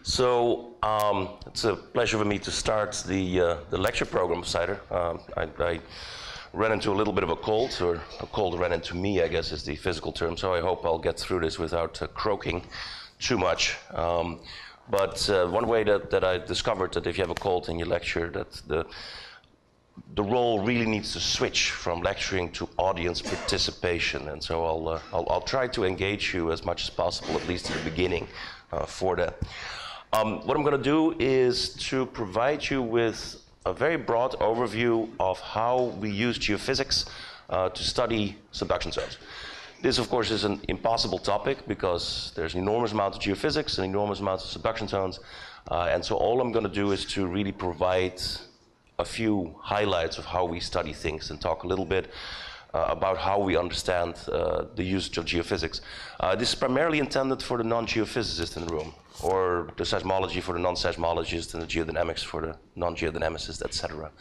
It's a pleasure for me to start the lecture program of CIDER. I ran into a little bit of a cold, or a cold ran into me, I guess is the physical term, so I hope I'll get through this without croaking too much. But one way that I discovered that if you have a cold and you lecture, that the role really needs to switch from lecturing to audience participation, and so I'll try to engage you as much as possible, at least in the beginning, for that. What I'm going to do is to provide you with a very broad overview of how we use geophysics to study subduction zones. This, of course, is an impossible topic because there's an enormous amount of geophysics and enormous amounts of subduction zones, and so all I'm going to do is to really provide a few highlights of how we study things and talk a little bit about how we understand the usage of geophysics. This is primarily intended for the non-geophysicist in the room, or the seismology for the non-seismologist and the geodynamics for the non-geodynamicist, etc.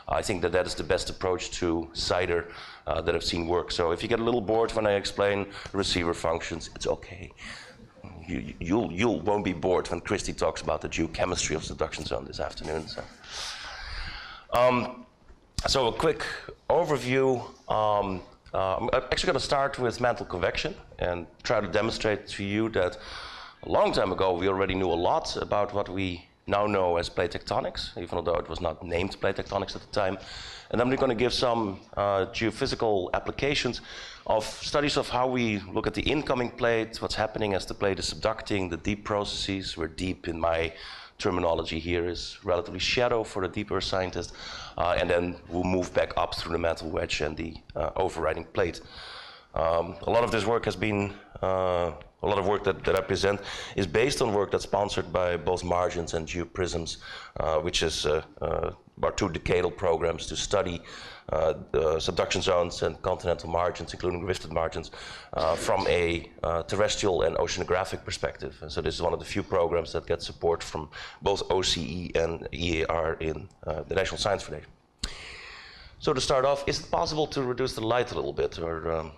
I think that that is the best approach to CIDER that I've seen work. So if you get a little bored when I explain receiver functions, it's okay. You won't be bored when Christy talks about the geochemistry of subduction zone this afternoon. So a quick overview. I'm actually going to start with mantle convection and try to demonstrate to you that a long time ago we already knew a lot about what we now know as plate tectonics, even though it was not named plate tectonics at the time. And then we're going to give some geophysical applications of studies of how we look at the incoming plate, what's happening as the plate is subducting, the deep processes, where deep in my terminology here is relatively shallow for the deep earth scientist, and then we'll move back up through the mantle wedge and the overriding plate. A lot of this work has been, a lot of work that I present is based on work that's sponsored by both Margins and Geoprisms, which is about 2 decadal programs to study the subduction zones and continental margins, including rifted margins, from a terrestrial and oceanographic perspective. And so this is one of the few programs that get support from both OCE and EAR in the National Science Foundation. So to start off, is it possible to reduce the light a little bit? Or,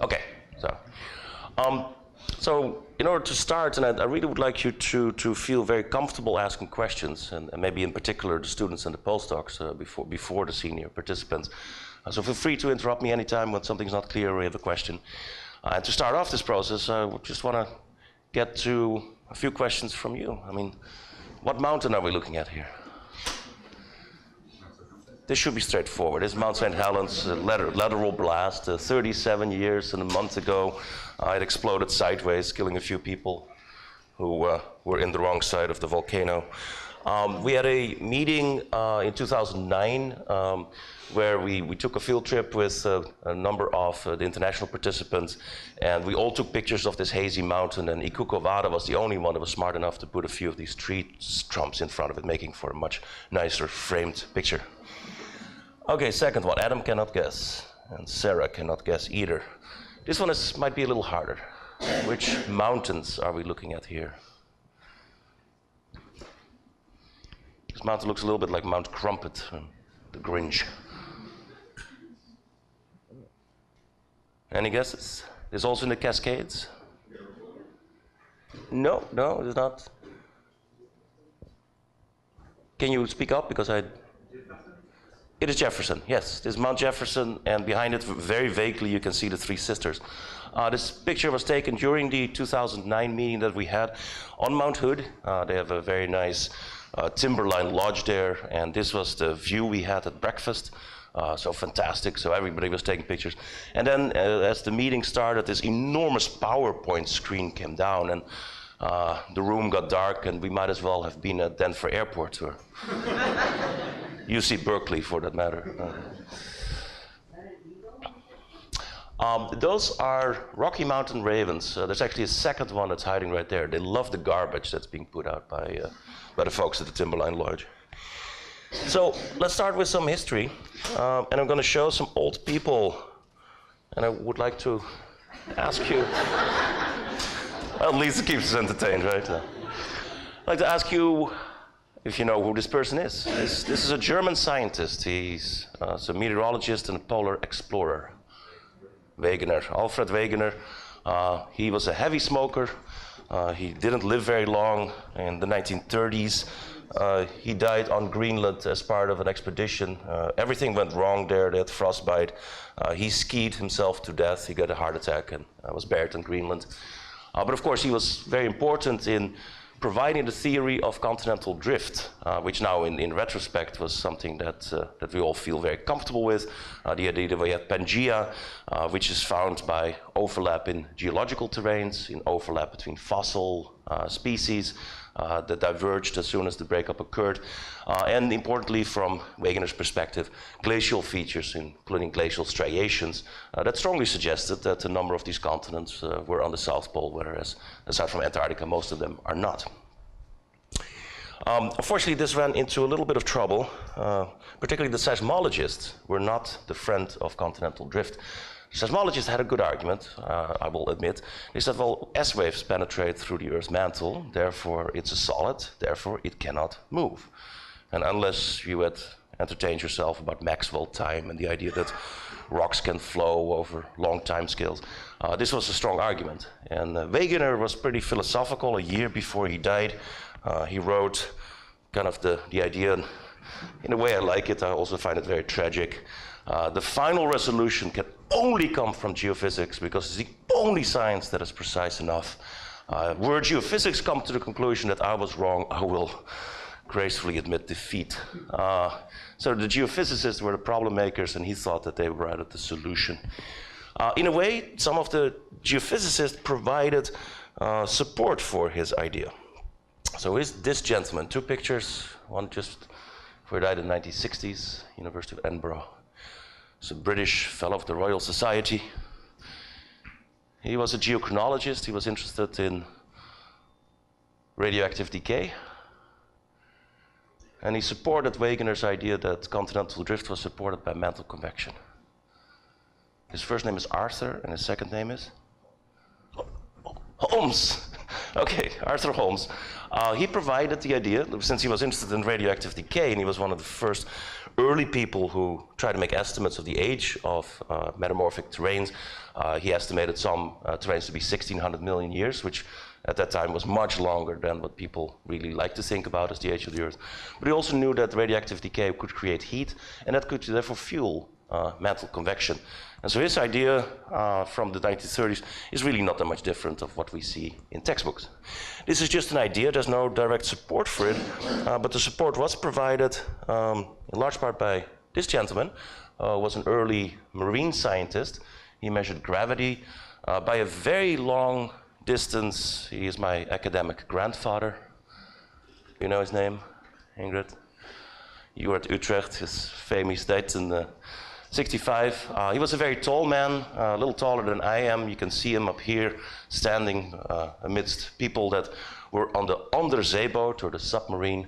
okay, so in order to start, and I really would like you to feel very comfortable asking questions, and maybe in particular the students and the postdocs before the senior participants. So feel free to interrupt me anytime when something's not clear or you have a question. And to start off this process, I just want to get to a few questions from you. I mean, what mountain are we looking at here? This should be straightforward. This is Mount St. Helens, lateral blast, 37 years and a month ago. It exploded sideways, killing a few people who were in the wrong side of the volcano. We had a meeting in 2009 where we took a field trip with a number of the international participants, and we all took pictures of this hazy mountain, and Ikuko Wada was the only one that was smart enough to put a few of these tree stumps in front of it, making for a much nicer framed picture. Okay, second one, Adam cannot guess, and Sarah cannot guess either. This one might be a little harder. Which mountains are we looking at here? This mountain looks a little bit like Mount Crumpet from The Grinch. Any guesses? Is also in the Cascades? No, it is not. Can you speak up? Because It is Jefferson, yes. This is Mount Jefferson, and behind it, very vaguely, you can see the Three Sisters. This picture was taken during the 2009 meeting that we had on Mount Hood. They have a very nice timberline lodge there, and this was the view we had at breakfast. So fantastic, so everybody was taking pictures. And then as the meeting started, this enormous PowerPoint screen came down, and the room got dark, and we might as well have been at Denver Airport, or UC Berkeley for that matter. Those are Rocky Mountain ravens. There's actually a second one that's hiding right there. They love the garbage that's being put out by the folks at the Timberline Lodge. So let's start with some history, and I'm going to show some old people, and I would like to ask you, well, at least it keeps us entertained, right? I'd like to ask you if you know who this person is. This is a German scientist. He's a meteorologist and a polar explorer. Wegener, Alfred Wegener. He was a heavy smoker, He didn't live very long. In the 1930s, he died on Greenland as part of an expedition. Everything went wrong there. They had frostbite. He skied himself to death. He got a heart attack and was buried in Greenland. But of course, he was very important in providing the theory of continental drift, which now in retrospect was something that we all feel very comfortable with. The idea that we have Pangea, which is found by overlap in geological terrains, in overlap between fossil species that diverged as soon as the breakup occurred. And importantly, from Wegener's perspective, glacial features, including glacial striations, that strongly suggested that a number of these continents were on the South Pole, whereas aside from Antarctica, most of them are not. Unfortunately, this ran into a little bit of trouble. Particularly the seismologists were not the friend of continental drift. Seismologists had a good argument, I will admit. They said, well, S waves penetrate through the Earth's mantle, therefore it's a solid, therefore it cannot move. And unless you had entertained yourself about Maxwell time and the idea that rocks can flow over long time scales, this was a strong argument. And Wegener was pretty philosophical. A year before he died, he wrote kind of the idea. In a way, I like it. I also find it very tragic. The final resolution can only come from geophysics because it's the only science that is precise enough. Were geophysics come to the conclusion that I was wrong, I will gracefully admit defeat. So the geophysicists were the problem makers, and he thought that they were rather the solution. In a way, some of the geophysicists provided support for his idea. So here's this gentleman, two pictures, one just before he died in the 1960s, University of Edinburgh. He's a British fellow of the Royal Society. He was a geochronologist. He was interested in radioactive decay. And he supported Wegener's idea that continental drift was supported by mantle convection. His first name is Arthur, and his second name is Holmes. Okay, Arthur Holmes. He provided the idea, since he was interested in radioactive decay, and he was one of the first early people who tried to make estimates of the age of metamorphic terrains. He estimated some terrains to be 1,600 million years, which at that time was much longer than what people really like to think about as the age of the Earth. But he also knew that radioactive decay could create heat, and that could therefore fuel mantle convection. And so his idea from the 1930s is really not that much different of what we see in textbooks. This is just an idea. There's no direct support for it, but the support was provided in large part by this gentleman, who was an early marine scientist. He measured gravity by a very long distance. He is my academic grandfather. You know his name, Ingrid? You were at Utrecht, his famous date in the 65. He was a very tall man, a little taller than I am. You can see him up here standing amidst people that were on the Onderzeeboot, or the submarine.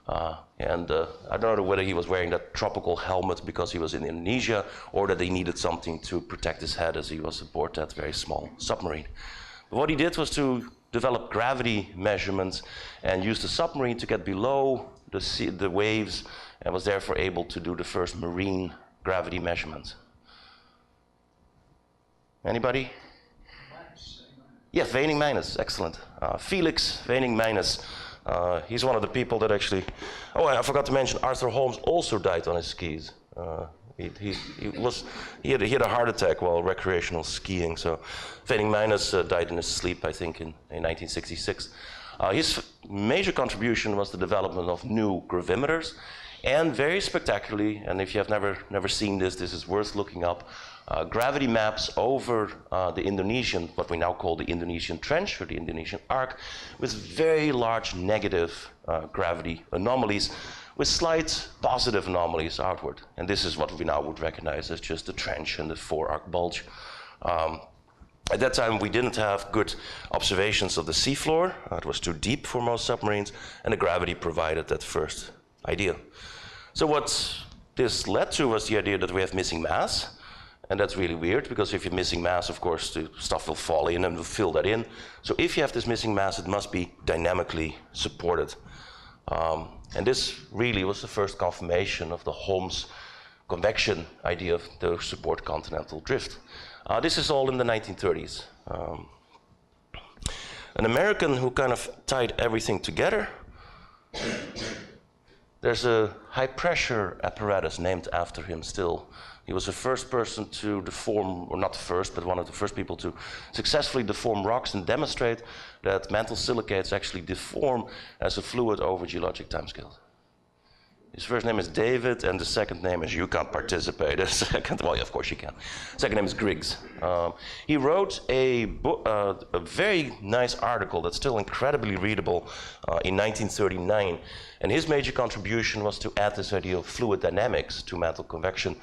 I don't know whether he was wearing that tropical helmet because he was in Indonesia, or that he needed something to protect his head as he was aboard that very small submarine. But what he did was to develop gravity measurements and use the submarine to get below the waves, and was therefore able to do the first marine gravity measurements. Anybody? Yeah, Waning-Meines, excellent. Felix Waning-Meines. He's one of the people that actually... Oh, I forgot to mention, Arthur Holmes also died on his skis. He had a heart attack while recreational skiing. So Waning-Meines died in his sleep, I think, in 1966. His major contribution was the development of new gravimeters, and very spectacularly, and if you have never seen this, this is worth looking up, gravity maps over the Indonesian, what we now call the Indonesian Trench, or the Indonesian Arc, with very large negative gravity anomalies, with slight positive anomalies outward. And this is what we now would recognize as just the trench and the four-arc bulge. At that time, we didn't have good observations of the seafloor. It was too deep for most submarines, and the gravity provided that first idea. So what this led to was the idea that we have missing mass, and that's really weird, because if you're missing mass, of course, the stuff will fall in and will fill that in. So if you have this missing mass, it must be dynamically supported. And this really was the first confirmation of the Holmes convection idea to support continental drift. This is all in the 1930s. an American who kind of tied everything together. There's a high-pressure apparatus named after him still. He was the first person to deform, or not the first, but one of the first people to successfully deform rocks and demonstrate that mantle silicates actually deform as a fluid over geologic timescales. His first name is David, and the second name is, you can't participate. Well, yeah, of course you can. Second name is Griggs. He wrote a very nice article that's still incredibly readable in 1939. And his major contribution was to add this idea of fluid dynamics to mantle convection,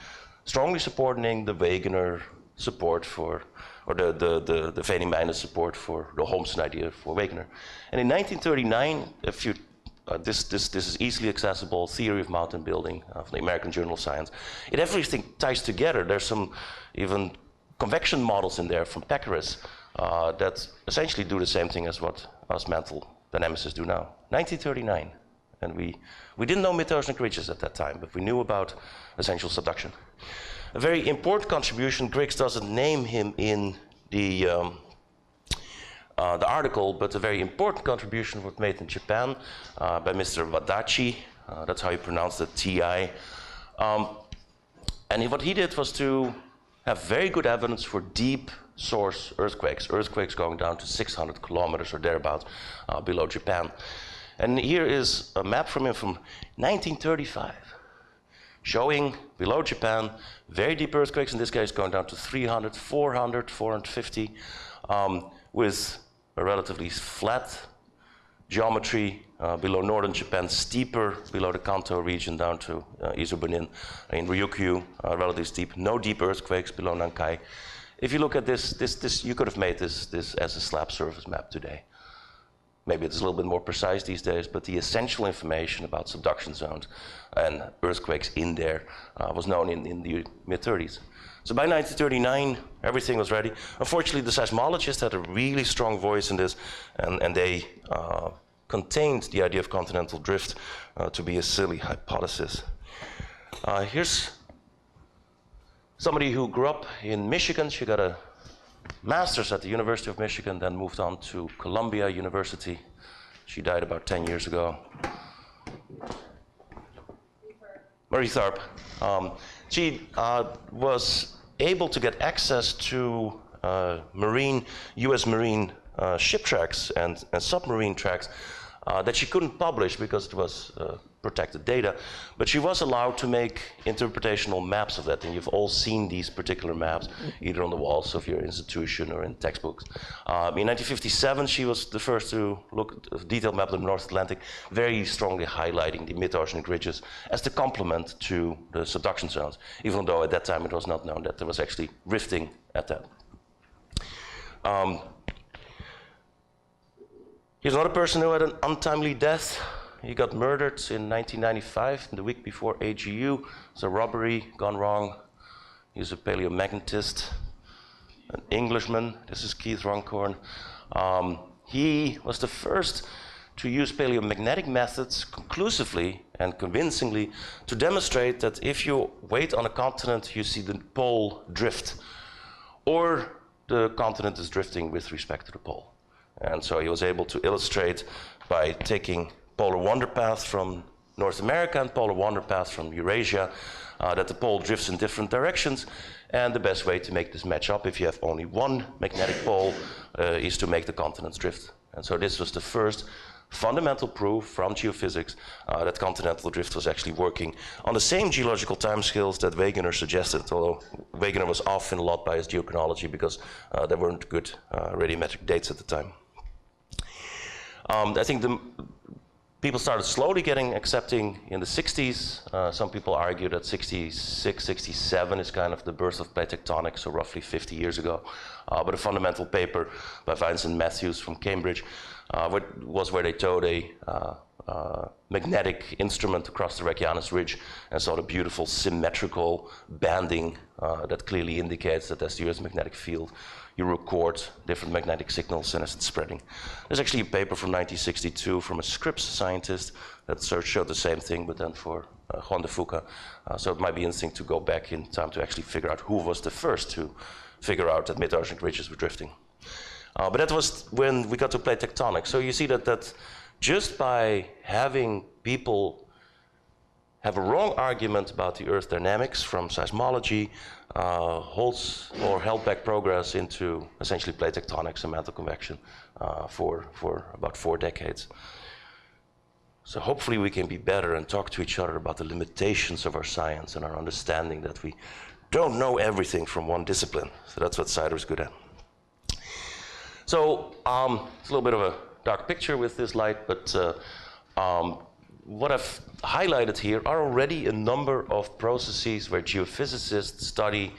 strongly supporting the Wegener support for, or the Veening-Mijnen support for the Holmsen idea for Wegener. And in 1939, this is easily accessible, Theory of Mountain Building of the American Journal of Science. Everything ties together. There's some even convection models in there from Peckeris that essentially do the same thing as what us mantle dynamicists do now. 1939. And we didn't know mid-oceanic ridges at that time, but we knew about essential subduction. A very important contribution, Griggs doesn't name him in the article, but a very important contribution was made in Japan by Mr. Wadachi. That's how you pronounce the TI. And what he did was to have very good evidence for deep source earthquakes going down to 600 kilometers or thereabouts below Japan. And here is a map from him from 1935, showing below Japan very deep earthquakes, in this case going down to 300, 400, 450, with a relatively flat geometry below northern Japan, steeper below the Kanto region down to Izubenin. In Ryukyu, relatively steep, no deep earthquakes below Nankai. If you look at this, you could have made this as a slab surface map today. Maybe it's a little bit more precise these days, but the essential information about subduction zones and earthquakes in there was known in the mid-30s. So by 1939, everything was ready. Unfortunately, the seismologists had a really strong voice in this, and they contained the idea of continental drift to be a silly hypothesis. Here's somebody who grew up in Michigan. She got a master's at the University of Michigan, then moved on to Columbia University. She died about 10 years ago. Marie Tharp. She was able to get access to US Marine ship tracks and submarine tracks that she couldn't publish because it was protected data, but she was allowed to make interpretational maps of that, and you've all seen these particular maps either on the walls of your institution or in textbooks. In 1957, she was the first to look at a detailed map of the North Atlantic, very strongly highlighting the mid-oceanic ridges as the complement to the subduction zones, even though at that time it was not known that there was actually rifting at that. Here's another person who had an untimely death. He got murdered in 1995, the week before AGU. It's a robbery gone wrong. He's a paleomagnetist, an Englishman. This is Keith Runcorn. He was the first to use paleomagnetic methods conclusively and convincingly to demonstrate that if you wait on a continent, you see the pole drift, or the continent is drifting with respect to the pole. And so he was able to illustrate by taking polar wanderpath from North America and polar wanderpath from Eurasia that the pole drifts in different directions. And the best way to make this match up, if you have only one magnetic pole, is to make the continents drift. And so this was the first fundamental proof from geophysics that continental drift was actually working on the same geological timescales that Wegener suggested, although Wegener was off in a lot by his geochronology because there weren't good radiometric dates at the time. I think people started slowly accepting in the 60s. Some people argue that 66, 67 is kind of the birth of plate tectonics, so roughly 50 years ago. But a fundamental paper by Vincent Matthews from Cambridge was where they towed a magnetic instrument across the Reykjanes Ridge and saw the beautiful symmetrical banding that clearly indicates that as the Earth's magnetic field, you record different magnetic signals and as it's spreading. There's actually a paper from 1962 from a Scripps scientist that showed the same thing, but then for Juan de Fuca. So it might be interesting to go back in time to actually figure out who was the first to figure out that mid-oceanic ridges were drifting. But that was when we got to plate tectonics. So you see that just by having people have a wrong argument about the Earth dynamics from seismology holds or held back progress into essentially plate tectonics and mantle convection for about 4 decades. So hopefully we can be better and talk to each other about the limitations of our science and our understanding that we don't know everything from one discipline. So that's what CIDER is good at. So it's a little bit of a dark picture with this light, but what I've highlighted here are already a number of processes where geophysicists study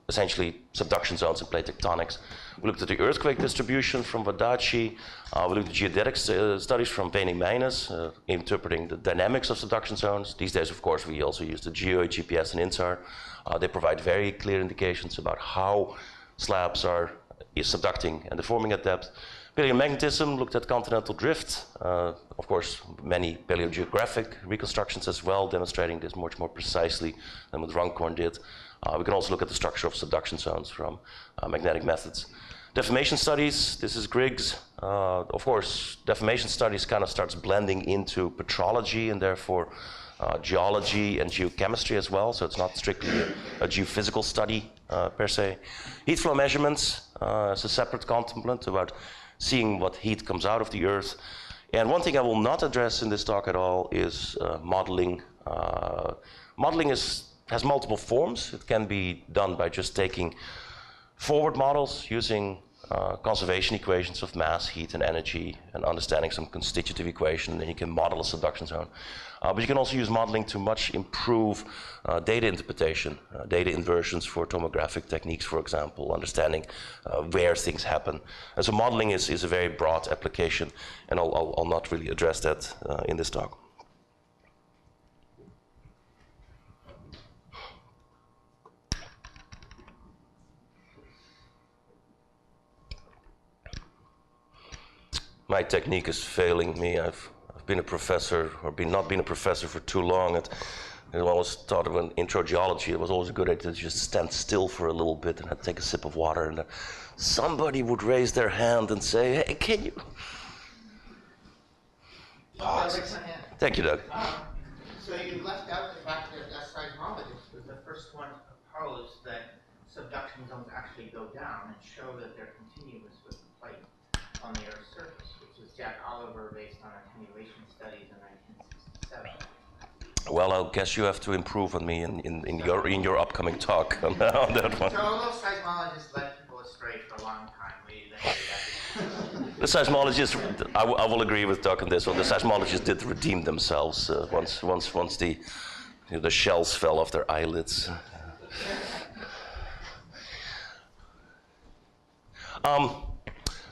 essentially subduction zones and plate tectonics. We looked at the earthquake distribution from Waddaci. We looked at geodetic studies from Benioff, interpreting the dynamics of subduction zones. These days, of course, we also use the GEO, GPS, and INSAR. They provide very clear indications about how slabs are subducting and deforming at depth. Paleomagnetism looked at continental drift. Of course, many paleogeographic reconstructions as well, demonstrating this much more precisely than what Runcorn did. We can also look at the structure of subduction zones from magnetic methods. Deformation studies, this is Griggs. Of course, deformation studies kind of starts blending into petrology and therefore geology and geochemistry as well, so it's not strictly a geophysical study per se. Heat flow measurements as a separate component about seeing what heat comes out of the Earth. And one thing I will not address in this talk at all is modeling. Modeling has multiple forms. It can be done by just taking forward models using conservation equations of mass, heat, and energy, and understanding some constitutive equation, and then you can model a subduction zone. But you can also use modeling to much improve data interpretation, data inversions for tomographic techniques, for example, understanding where things happen. And so modeling is a very broad application, and I'll not really address that in this talk. My technique is failing me. I've been a professor, or not been a professor for too long. I always thought of an intro geology. It was always a good idea to just stand still for a little bit and I'd take a sip of water, and somebody would raise their hand and say, "Hey, can you?" Pause. Thank you, Doug. So you left out the fact that a seismologist was the first one to propose that subduction zones actually go down and show that they're continuous with the plate on the Earth's surface, which is Jack Oliver based on attenuation studies in 1967. Well, I guess you have to improve on me in your upcoming talk on that one. So although seismologists led people astray for a long time, the seismologists, I will agree with Doug on this one. The seismologists did redeem themselves once the shells fell off their eyelids.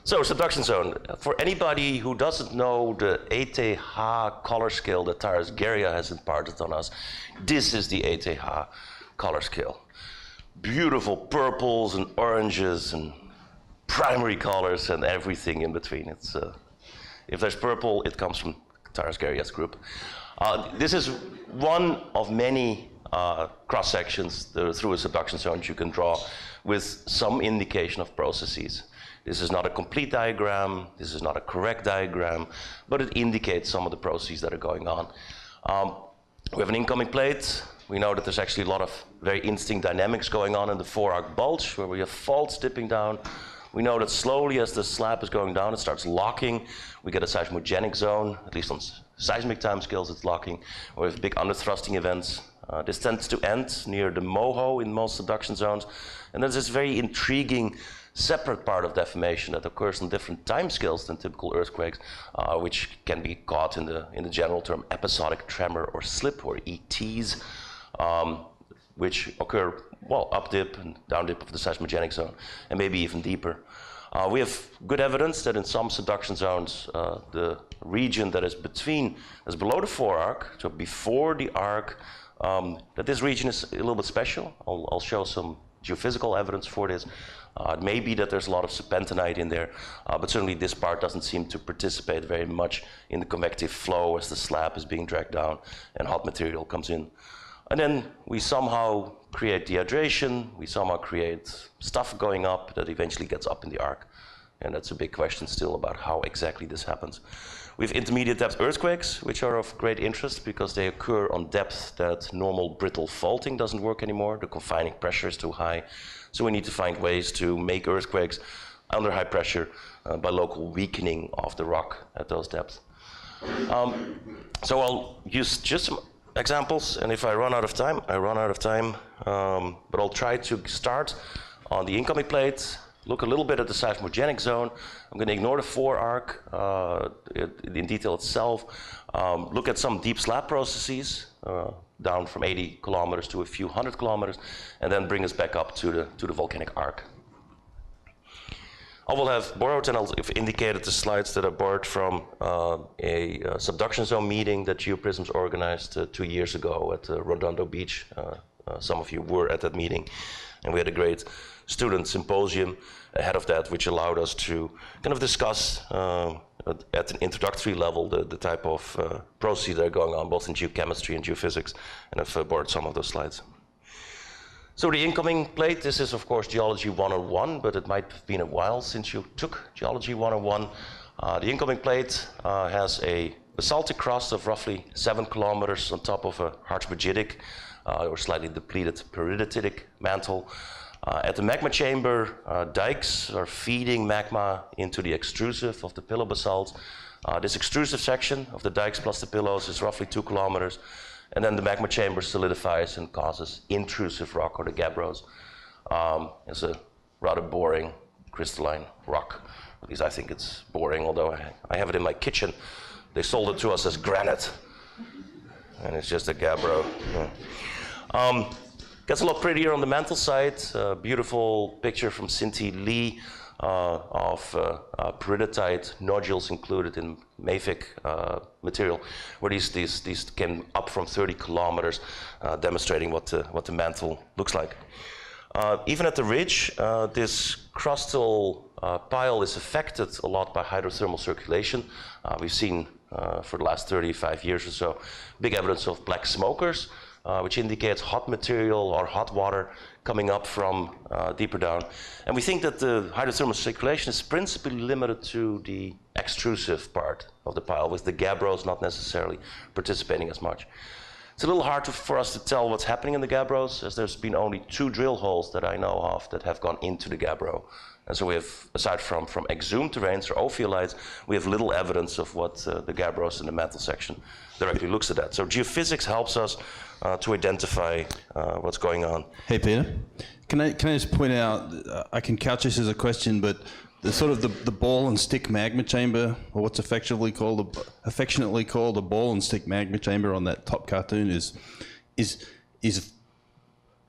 So subduction zone. For anybody who doesn't know the ETH color scale that Taras Geria has imparted on us, this is the ETH color scale. Beautiful purples and oranges and primary colors and everything in between. It's if there's purple, it comes from Taras Geria's group. This is one of many cross sections through a subduction zone you can draw with some indication of processes. This is not a complete diagram, this is not a correct diagram, but it indicates some of the processes that are going on. We have an incoming plate. We know that there's actually a lot of very interesting dynamics going on in the 4-arc bulge, where we have faults dipping down. We know that slowly as the slab is going down, it starts locking. We get a seismogenic zone, at least on seismic timescales it's locking. We have big underthrusting events. This tends to end near the moho in most subduction zones. And there's this very intriguing separate part of deformation that occurs on different timescales than typical earthquakes, which can be caught in the general term episodic tremor or slip, or ETs, which occur, well, up dip and down dip of the seismogenic zone, and maybe even deeper. We have good evidence that in some subduction zones, the region that is below the 4-arc, so before the arc, that this region is a little bit special. I'll show some geophysical evidence for this. It may be that there's a lot of serpentinite in there, but certainly this part doesn't seem to participate very much in the convective flow as the slab is being dragged down and hot material comes in. And then we somehow create dehydration, we somehow create stuff going up that eventually gets up in the arc. And that's a big question still about how exactly this happens. We have intermediate depth earthquakes, which are of great interest because they occur on depth that normal brittle faulting doesn't work anymore. The confining pressure is too high. So we need to find ways to make earthquakes under high pressure by local weakening of the rock at those depths. So I'll use just some examples, and if I run out of time, I run out of time. But I'll try to start on the incoming plate, look a little bit at the seismogenic zone. I'm going to ignore the forearc in detail itself. Look at some deep slab processes, down from 80 kilometers to a few hundred kilometers, and then bring us back up to the volcanic arc. I will have borrowed, and I've indicated the slides that I borrowed from a subduction zone meeting that Geoprisms organized 2 years ago at Redondo Beach. Some of you were at that meeting, and we had a great student symposium ahead of that, which allowed us to kind of discuss at an introductory level the type of processes that are going on both in geochemistry and geophysics, and I've borrowed some of those slides. So the incoming plate, this is of course Geology 101, but it might have been a while since you took Geology 101. The incoming plate has a basaltic crust of roughly 7 kilometers on top of a archmagitic or slightly depleted peridotitic mantle. At the magma chamber, dikes are feeding magma into the extrusive of the pillow basalts. This extrusive section of the dikes plus the pillows is roughly 2 kilometers. And then the magma chamber solidifies and causes intrusive rock, or the gabbros. It's a rather boring crystalline rock. At least I think it's boring, although I have it in my kitchen. They sold it to us as granite. And it's just a gabbro. Yeah. Gets a lot prettier on the mantle side. Beautiful picture from Cinti Lee of peridotite nodules included in mafic material, where these came up from 30 kilometers, demonstrating what the mantle looks like. Even at the ridge, this crustal pile is affected a lot by hydrothermal circulation. We've seen for the last 35 years or so big evidence of black smokers, which indicates hot material or hot water coming up from deeper down. And we think that the hydrothermal circulation is principally limited to the extrusive part of the pile, with the gabbros not necessarily participating as much. It's a little hard for us to tell what's happening in the gabbros, as there's been only 2 drill holes that I know of that have gone into the gabbro. And so we have, aside from exhumed terrains or ophiolites, we have little evidence of what the gabbros in the mantle section directly looks at that. So geophysics helps us to identify what's going on. Hey Peter, can I just point out, I can couch this as a question, but the sort of the ball and stick magma chamber, or what's affectionately called a ball and stick magma chamber on that top cartoon is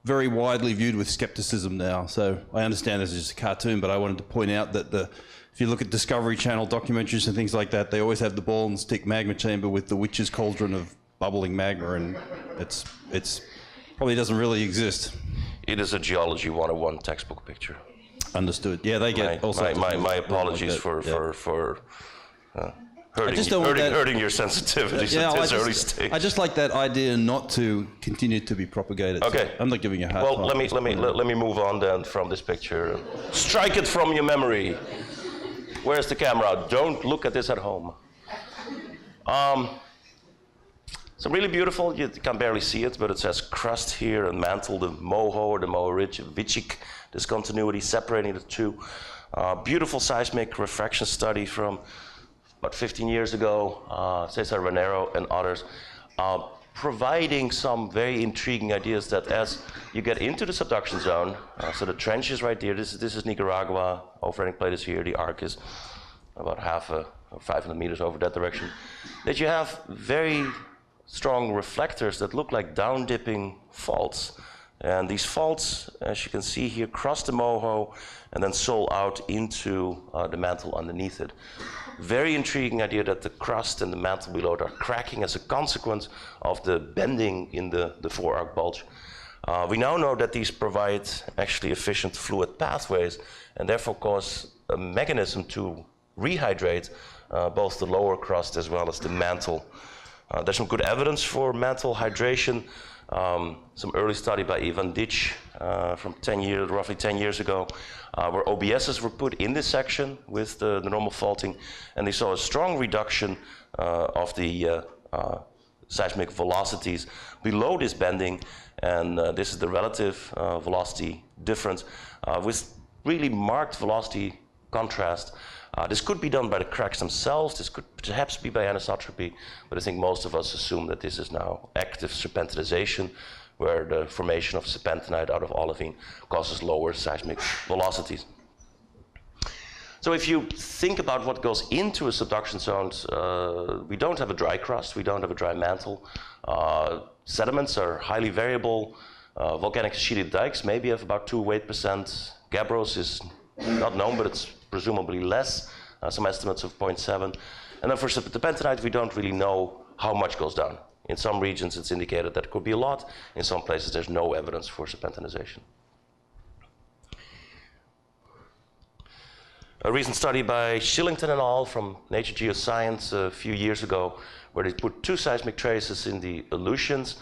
very widely viewed with skepticism now. So I understand this is just a cartoon, but I wanted to point out that if you look at Discovery Channel documentaries and things like that, they always have the ball and stick magma chamber with the witch's cauldron of bubbling magma, and it's probably doesn't really exist. It is a Geology 101 textbook picture. Understood. Yeah, they get my apologies for hurting your sensitivities at this early stage. I just like that idea not to continue to be propagated. Okay. So I'm not giving you a hard time. Well, let me move on then from this picture. Strike it from your memory. Where's the camera? Don't look at this at home. So really beautiful, you can barely see it, but it says crust here and mantle, the moho or the moho ridge, Vichik discontinuity separating the two. Beautiful seismic refraction study from about 15 years ago, Cesar Ranero and others, providing some very intriguing ideas that as you get into the subduction zone, so the trench is right there, this is Nicaragua, overheading plate is here, the arc is about 500 meters over that direction, that you have very strong reflectors that look like down-dipping faults. And these faults, as you can see here, cross the moho and then soul out into the mantle underneath it. Very intriguing idea that the crust and the mantle below it are cracking as a consequence of the bending in the forearc bulge. We now know that these provide actually efficient fluid pathways and therefore cause a mechanism to rehydrate both the lower crust as well as the mantle There's some good evidence for mantle hydration. Some early study by Ivan Ditch from roughly 10 years ago, where OBSs were put in this section with the normal faulting, and they saw a strong reduction of the seismic velocities below this bending, and this is the relative velocity difference with really marked velocity contrast. This could be done by the cracks themselves, this could perhaps be by anisotropy, but I think most of us assume that this is now active serpentinization, where the formation of serpentinite out of olivine causes lower seismic velocities. So if you think about what goes into a subduction zone, we don't have a dry crust, we don't have a dry mantle. Sediments are highly variable. Volcanic sheeted dikes maybe have about 2 weight percent. Gabbros is not known, but it's presumably less, some estimates of 0.7. And then for serpentinite, we don't really know how much goes down. In some regions, it's indicated that it could be a lot. In some places, there's no evidence for serpentinization. A recent study by Shillington et al. From Nature Geoscience a few years ago, where they put 2 seismic traces in the Aleutians.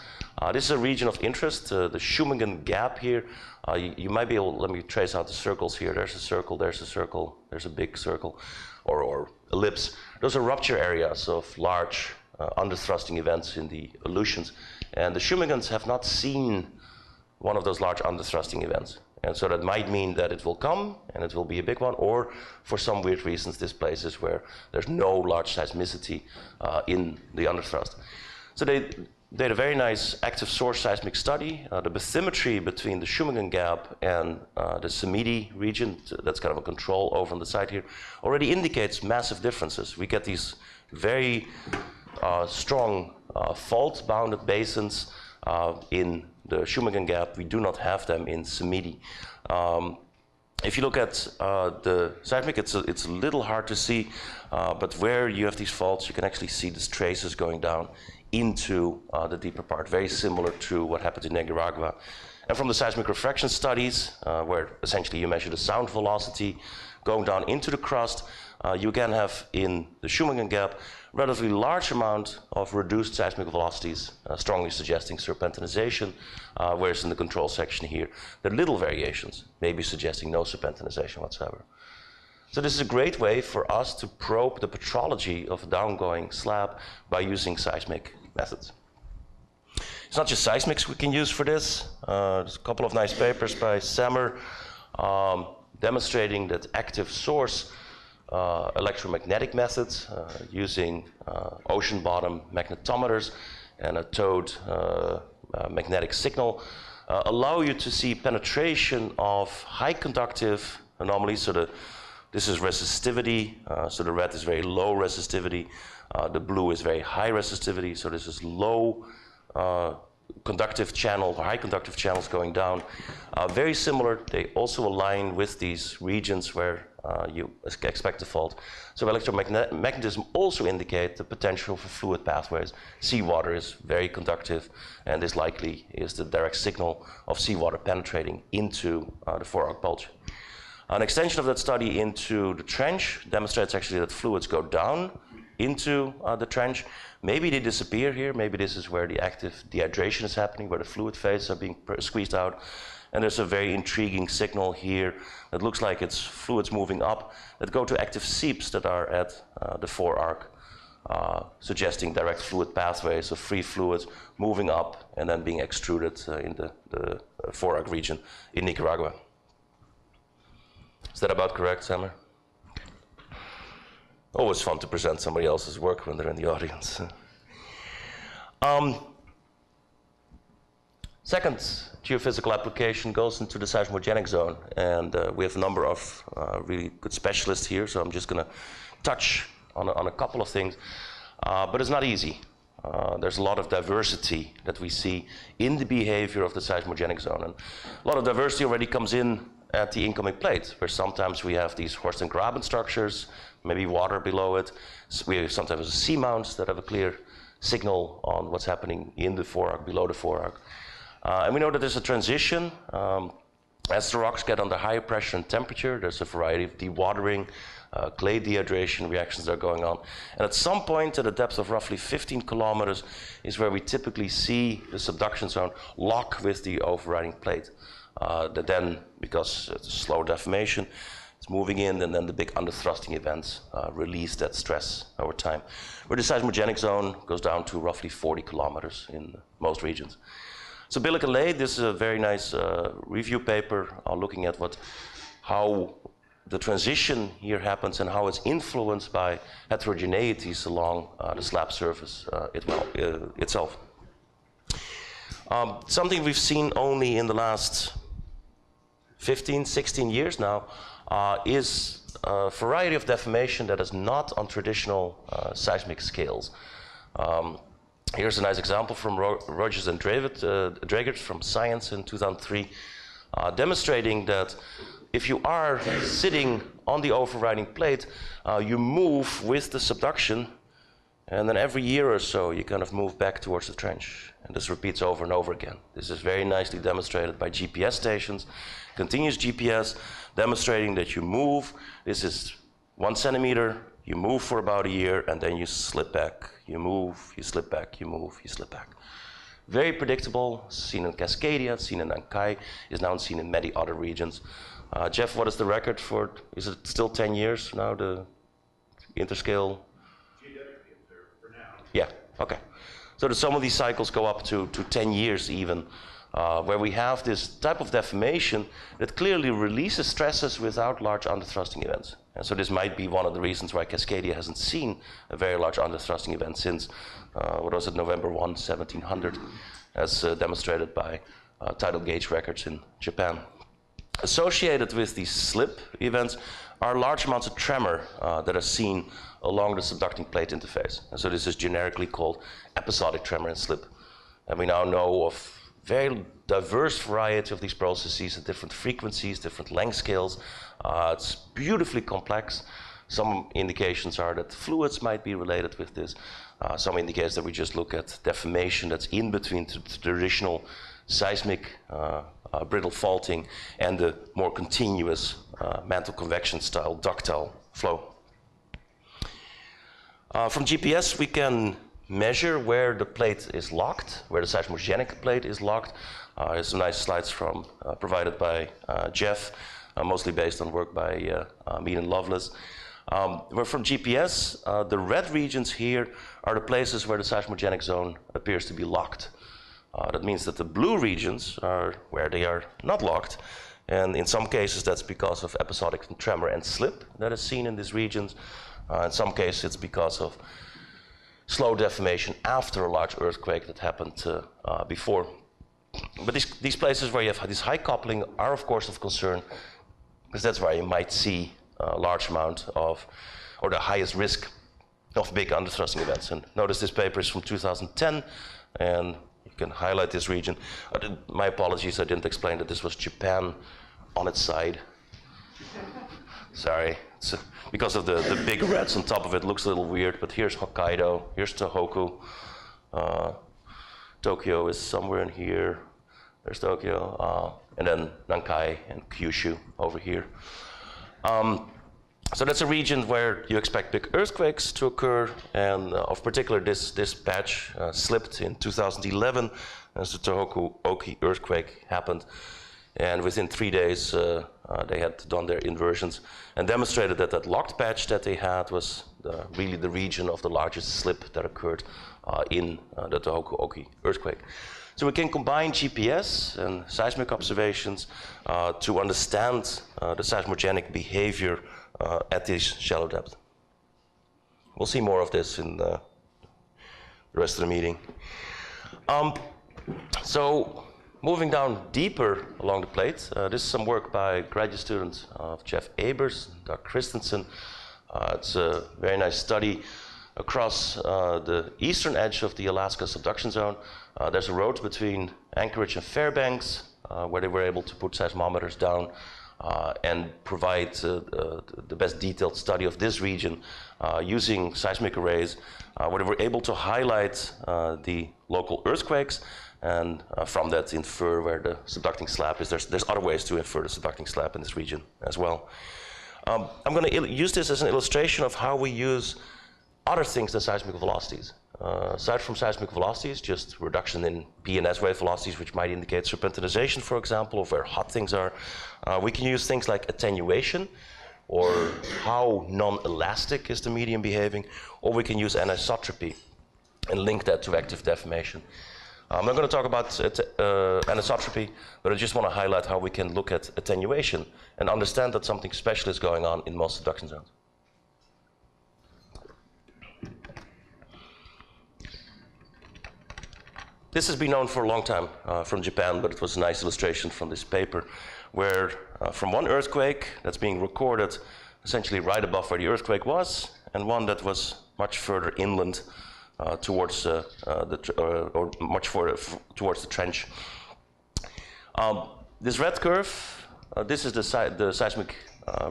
This is a region of interest, the Shumingen Gap here. You might be able, let me trace out the circles here. There's a circle, there's a big circle, or ellipse. Those are rupture areas of large underthrusting events in the Aleutians. And the Shumingens have not seen one of those large underthrusting events. And so that might mean that it will come, and it will be a big one, or for some weird reasons, this place is where there's no large seismicity in the underthrust. So they had a very nice active source seismic study. The bathymetry between the Shumingen Gap and the Samidi region, that's kind of a control over on the side here, already indicates massive differences. We get these very strong fault-bounded basins in the Shumingen Gap. We do not have them in Samidi. If you look at the seismic, it's a little hard to see, but where you have these faults, you can actually see these traces going down into the deeper part, very similar to what happened in Nicaragua. And from the seismic refraction studies, where essentially you measure the sound velocity going down into the crust, you again have in the Shumingen Gap relatively large amount of reduced seismic velocities, strongly suggesting serpentinization, whereas in the control section here, there are little variations, maybe suggesting no serpentinization whatsoever. So this is a great way for us to probe the petrology of a downgoing slab by using seismic methods. It's not just seismics we can use for this. There's a couple of nice papers by Sammer demonstrating that active source electromagnetic methods using ocean bottom magnetometers and a towed magnetic signal allow you to see penetration of high conductive anomalies. So this is resistivity, so the red is very low resistivity, the blue is very high resistivity, so this is low conductive channel, high conductive channels going down. Very similar, they also align with these regions where you expect a fault. So electromagnetism also indicate the potential for fluid pathways. Seawater is very conductive, and this likely is the direct signal of seawater penetrating into the forearc bulge. An extension of that study into the trench demonstrates actually that fluids go down into the trench. Maybe they disappear here. Maybe this is where the active dehydration is happening, where the fluid phases are being squeezed out. And there's a very intriguing signal here that looks like it's fluids moving up that go to active seeps that are at the forearc, suggesting direct fluid pathways of free fluids moving up and then being extruded in the forearc region in Nicaragua. Is that about correct, Sammer? Always fun to present somebody else's work when they're in the audience. Second geophysical application goes into the seismogenic zone, and we have a number of really good specialists here, so I'm just going to touch on a couple of things, but it's not easy. There's a lot of diversity that we see in the behavior of the seismogenic zone, and a lot of diversity already comes in at the incoming plate, where sometimes we have these Horst and Graben structures, maybe water below it. We sometimes have seamounts that have a clear signal on what's happening in the forearc, below the forearc. And we know that there's a transition As the rocks get under higher pressure and temperature, there's a variety of dewatering, clay dehydration reactions that are going on. And at some point at a depth of roughly 15 kilometers is where we typically see the subduction zone lock with the overriding plate. That then, because it's slow deformation, it's moving in, and then the big underthrusting events release that stress over time. Where the seismogenic zone goes down to roughly 40 kilometers in most regions. So Billick and Lay, this is a very nice review paper looking at how the transition here happens and how it's influenced by heterogeneities along the slab surface itself. Something we've seen only in the last 15, 16 years now is a variety of deformation that is not on traditional seismic scales. Here's a nice example from Rogers and Dregert from Science in 2003, demonstrating that if you are sitting on the overriding plate, you move with the subduction, and then every year or so you kind of move back towards the trench. And this repeats over and over again. This is very nicely demonstrated by GPS stations, continuous GPS, demonstrating that you move. This is 1 centimeter, you move for about a year, and then you slip back. You move, you slip back, you move, you slip back. Very predictable, seen in Cascadia, seen in Ankai, is now seen in many other regions. Jeff, what is the record for, is it still 10 years now, the interscale? For now. Yeah, okay. So some of these cycles go up to 10 years even, where we have this type of deformation that clearly releases stresses without large underthrusting events. And so this might be one of the reasons why Cascadia hasn't seen a very large underthrusting event since, November 1, 1700, as demonstrated by tidal gauge records in Japan. Associated with these slip events are large amounts of tremor that are seen along the subducting plate interface. And so this is generically called episodic tremor and slip. And we now know of very diverse variety of these processes at different frequencies, different length scales. It's beautifully complex. Some indications are that fluids might be related with this. Some indicates that we just look at deformation that's in between the traditional seismic brittle faulting and the more continuous mantle convection style ductile flow. From GPS we can measure where the plate is locked, where the seismogenic plate is locked. Here's some nice slides from provided by Jeff, mostly based on work by Mead and Lovelace. Where from GPS, the red regions here are the places where the seismogenic zone appears to be locked. That means that the blue regions are where they are not locked, and in some cases that's because of episodic tremor and slip that is seen in these regions. In some cases it's because of slow deformation after a large earthquake that happened before. But these places where you have this high coupling are of course of concern, because that's where you might see a large amount of, or the highest risk of big underthrusting events. And notice this paper is from 2010, and you can highlight this region. My apologies, I didn't explain that this was Japan on its side. Sorry, it's because of the big reds on top of it, looks a little weird, but here's Hokkaido, here's Tohoku. Tokyo is somewhere in here. There's Tokyo, and then Nankai and Kyushu over here. So that's a region where you expect big earthquakes to occur, and of particular this patch slipped in 2011 as the Tohoku Oki earthquake happened. And within 3 days, they had done their inversions and demonstrated that that locked patch that they had was really the region of the largest slip that occurred in the Tohoku Oki earthquake. So we can combine GPS and seismic observations to understand the seismogenic behavior at this shallow depth. We'll see more of this in the rest of the meeting. So moving down deeper along the plate, this is some work by graduate students of Jeff Abers, Doug Christensen. It's a very nice study across the eastern edge of the Alaska subduction zone. There's a road between Anchorage and Fairbanks where they were able to put seismometers down and provide the best detailed study of this region using seismic arrays, where they were able to highlight the local earthquakes and from that infer where the subducting slab is. There's other ways to infer the subducting slab in this region as well. I'm going to use this as an illustration of how we use other things than seismic velocities. Aside from seismic velocities, just reduction in P and S wave velocities, which might indicate serpentinization, for example, of where hot things are. We can use things like attenuation, or how non-elastic is the medium behaving, or we can use anisotropy and link that to active deformation. I'm not going to talk about anisotropy, but I just want to highlight how we can look at attenuation and understand that something special is going on in most subduction zones. This has been known for a long time from Japan, but it was a nice illustration from this paper, where from one earthquake that's being recorded essentially right above where the earthquake was, and one that was much further inland towards towards the trench. This red curve, this is the seismic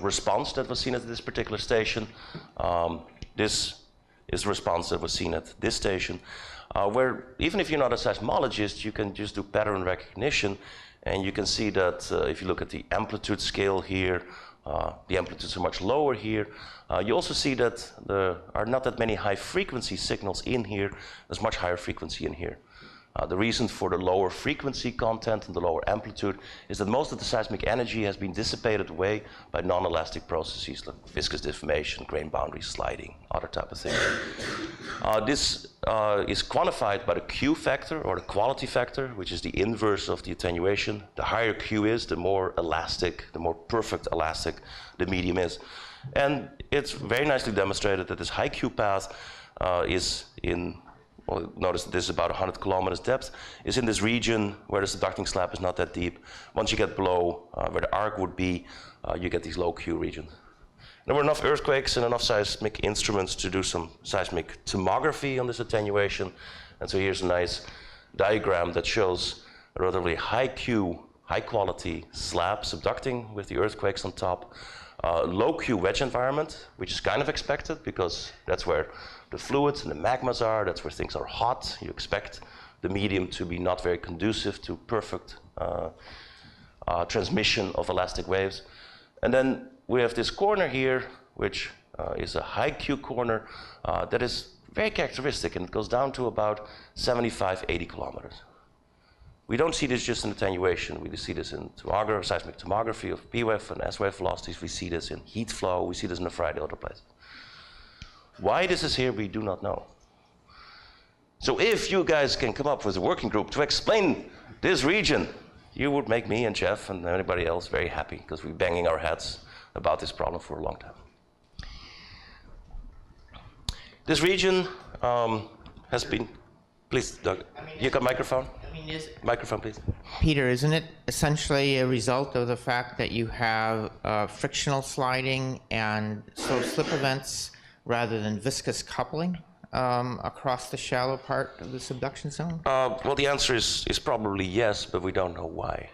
response that was seen at this particular station. This is the response that was seen at this station, where even if you're not a seismologist, you can just do pattern recognition, and you can see that if you look at the amplitude scale here, the amplitudes are much lower here. You also see that there are not that many high frequency signals in here. There's much higher frequency in here. The reason for the lower frequency content and the lower amplitude is that most of the seismic energy has been dissipated away by non-elastic processes like viscous deformation, grain boundary sliding, other type of things. This is quantified by the Q factor, or the quality factor, which is the inverse of the attenuation. The higher Q is, the more elastic, the more perfect elastic the medium is. And it's very nicely demonstrated that this high Q path is in, well, notice that this is about 100 kilometers depth, is in this region where the subducting slab is not that deep. Once you get below where the arc would be, you get these low Q regions. There were enough earthquakes and enough seismic instruments to do some seismic tomography on this attenuation. And so here's a nice diagram that shows a relatively high Q, high quality slab subducting with the earthquakes on top. Low Q wedge environment, which is kind of expected because that's where the fluids and the magmas are, that's where things are hot. You expect the medium to be not very conducive to perfect transmission of elastic waves. And then we have this corner here, which is a high Q corner that is very characteristic, and it goes down to about 75, 80 kilometers. We don't see this just in attenuation. We see this in seismic tomography of P wave and S wave velocities. We see this in heat flow. We see this in a variety of other places. Why this is here, we do not know. So if you guys can come up with a working group to explain this region, you would make me and Jeff and anybody else very happy, because we're banging our heads about this problem for a long time. This region has been, please, Doug, you got a microphone? Microphone, please. Peter, isn't it essentially a result of the fact that you have frictional sliding and slow slip events rather than viscous coupling across the shallow part of the subduction zone? Well, the answer is probably yes, but we don't know why.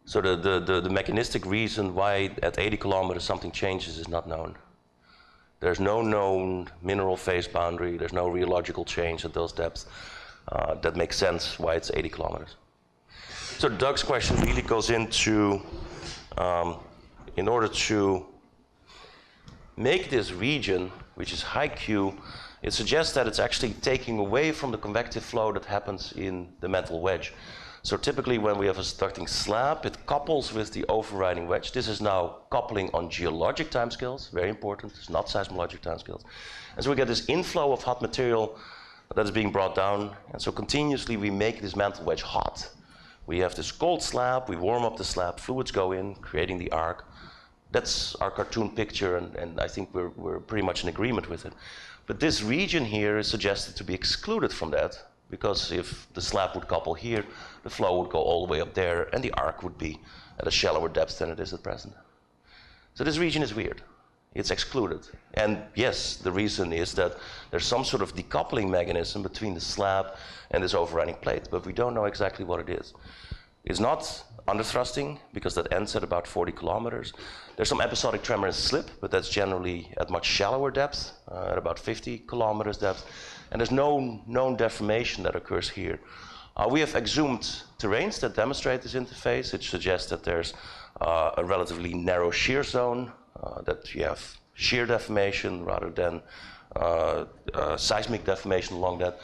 So the mechanistic reason why at 80 kilometers something changes is not known. There's no known mineral phase boundary. There's no rheological change at those depths that makes sense why it's 80 kilometers. So Doug's question really goes into, in order to make this region, which is high Q, it suggests that it's actually taking away from the convective flow that happens in the mantle wedge. So typically when we have a subducting slab, it couples with the overriding wedge. This is now coupling on geologic timescales, very important. It's not seismologic timescales. And so we get this inflow of hot material that is being brought down. And so continuously we make this mantle wedge hot. We have this cold slab, we warm up the slab, fluids go in, creating the arc. That's our cartoon picture, and I think we're pretty much in agreement with it. But this region here is suggested to be excluded from that, because if the slab would couple here, the flow would go all the way up there, and the arc would be at a shallower depth than it is at present. So this region is weird. It's excluded. And yes, the reason is that there's some sort of decoupling mechanism between the slab and this overriding plate, but we don't know exactly what it is. It's not underthrusting because that ends at about 40 kilometers. There's some episodic tremor and slip, but that's generally at much shallower depth, at about 50 kilometers depth. And there's no known deformation that occurs here. We have exhumed terrains that demonstrate this interface. It suggests that there's a relatively narrow shear zone, that you have shear deformation rather than seismic deformation along that.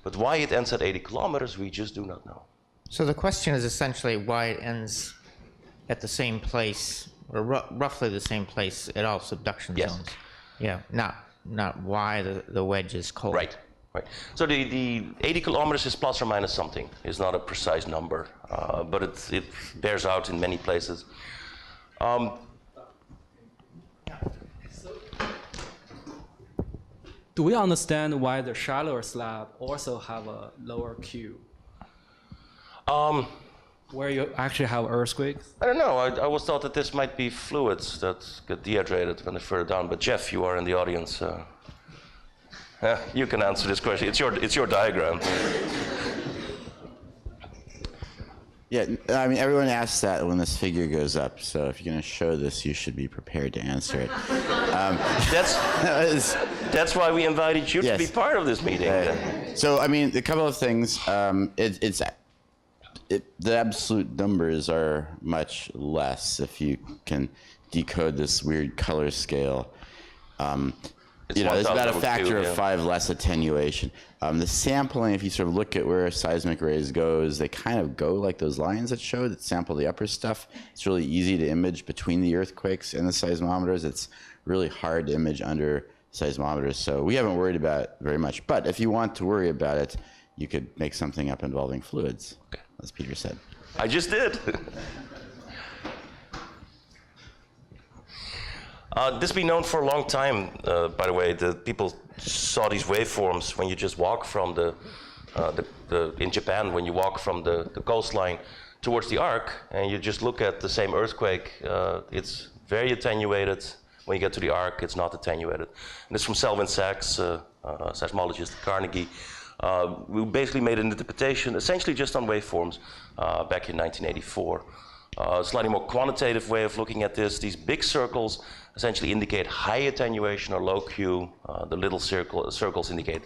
But why it ends at 80 kilometers, we just do not know. So the question is essentially why it ends at the same place, or roughly the same place at all subduction Yes. zones. Yeah, not why the wedge is cold. Right. Right. So the 80 kilometers is plus or minus something. It's not a precise number, but it bears out in many places. Do we understand why the shallower slab also have a lower Q? Where you actually have earthquakes? I don't know. I always thought that this might be fluids that get dehydrated when they're further down. But Jeff, you are in the audience. You can answer this question. It's your diagram. Yeah, I mean, everyone asks that when this figure goes up. So if you're going to show this, you should be prepared to answer it. That's why we invited you to be part of this meeting. So I mean, a couple of things. The absolute numbers are much less if you can decode this weird color scale. There's about a factor of 5 less attenuation. The sampling, if you sort of look at where seismic rays goes, they kind of go like those lines that show that sample the upper stuff. It's really easy to image between the earthquakes and the seismometers. It's really hard to image under seismometers. So we haven't worried about it very much. But if you want to worry about it, you could make something up involving fluids, as Peter said. I just did. This has been known for a long time, by the way. The people saw these waveforms when you just walk from in Japan, when you walk from the coastline towards the arc, and you just look at the same earthquake. It's very attenuated. When you get to the arc, it's not attenuated. And this is from Selwyn Sachs, seismologist at Carnegie. We basically made an interpretation, essentially just on waveforms, back in 1984. A slightly more quantitative way of looking at this. These big circles essentially indicate high attenuation or low Q. The little circles indicate,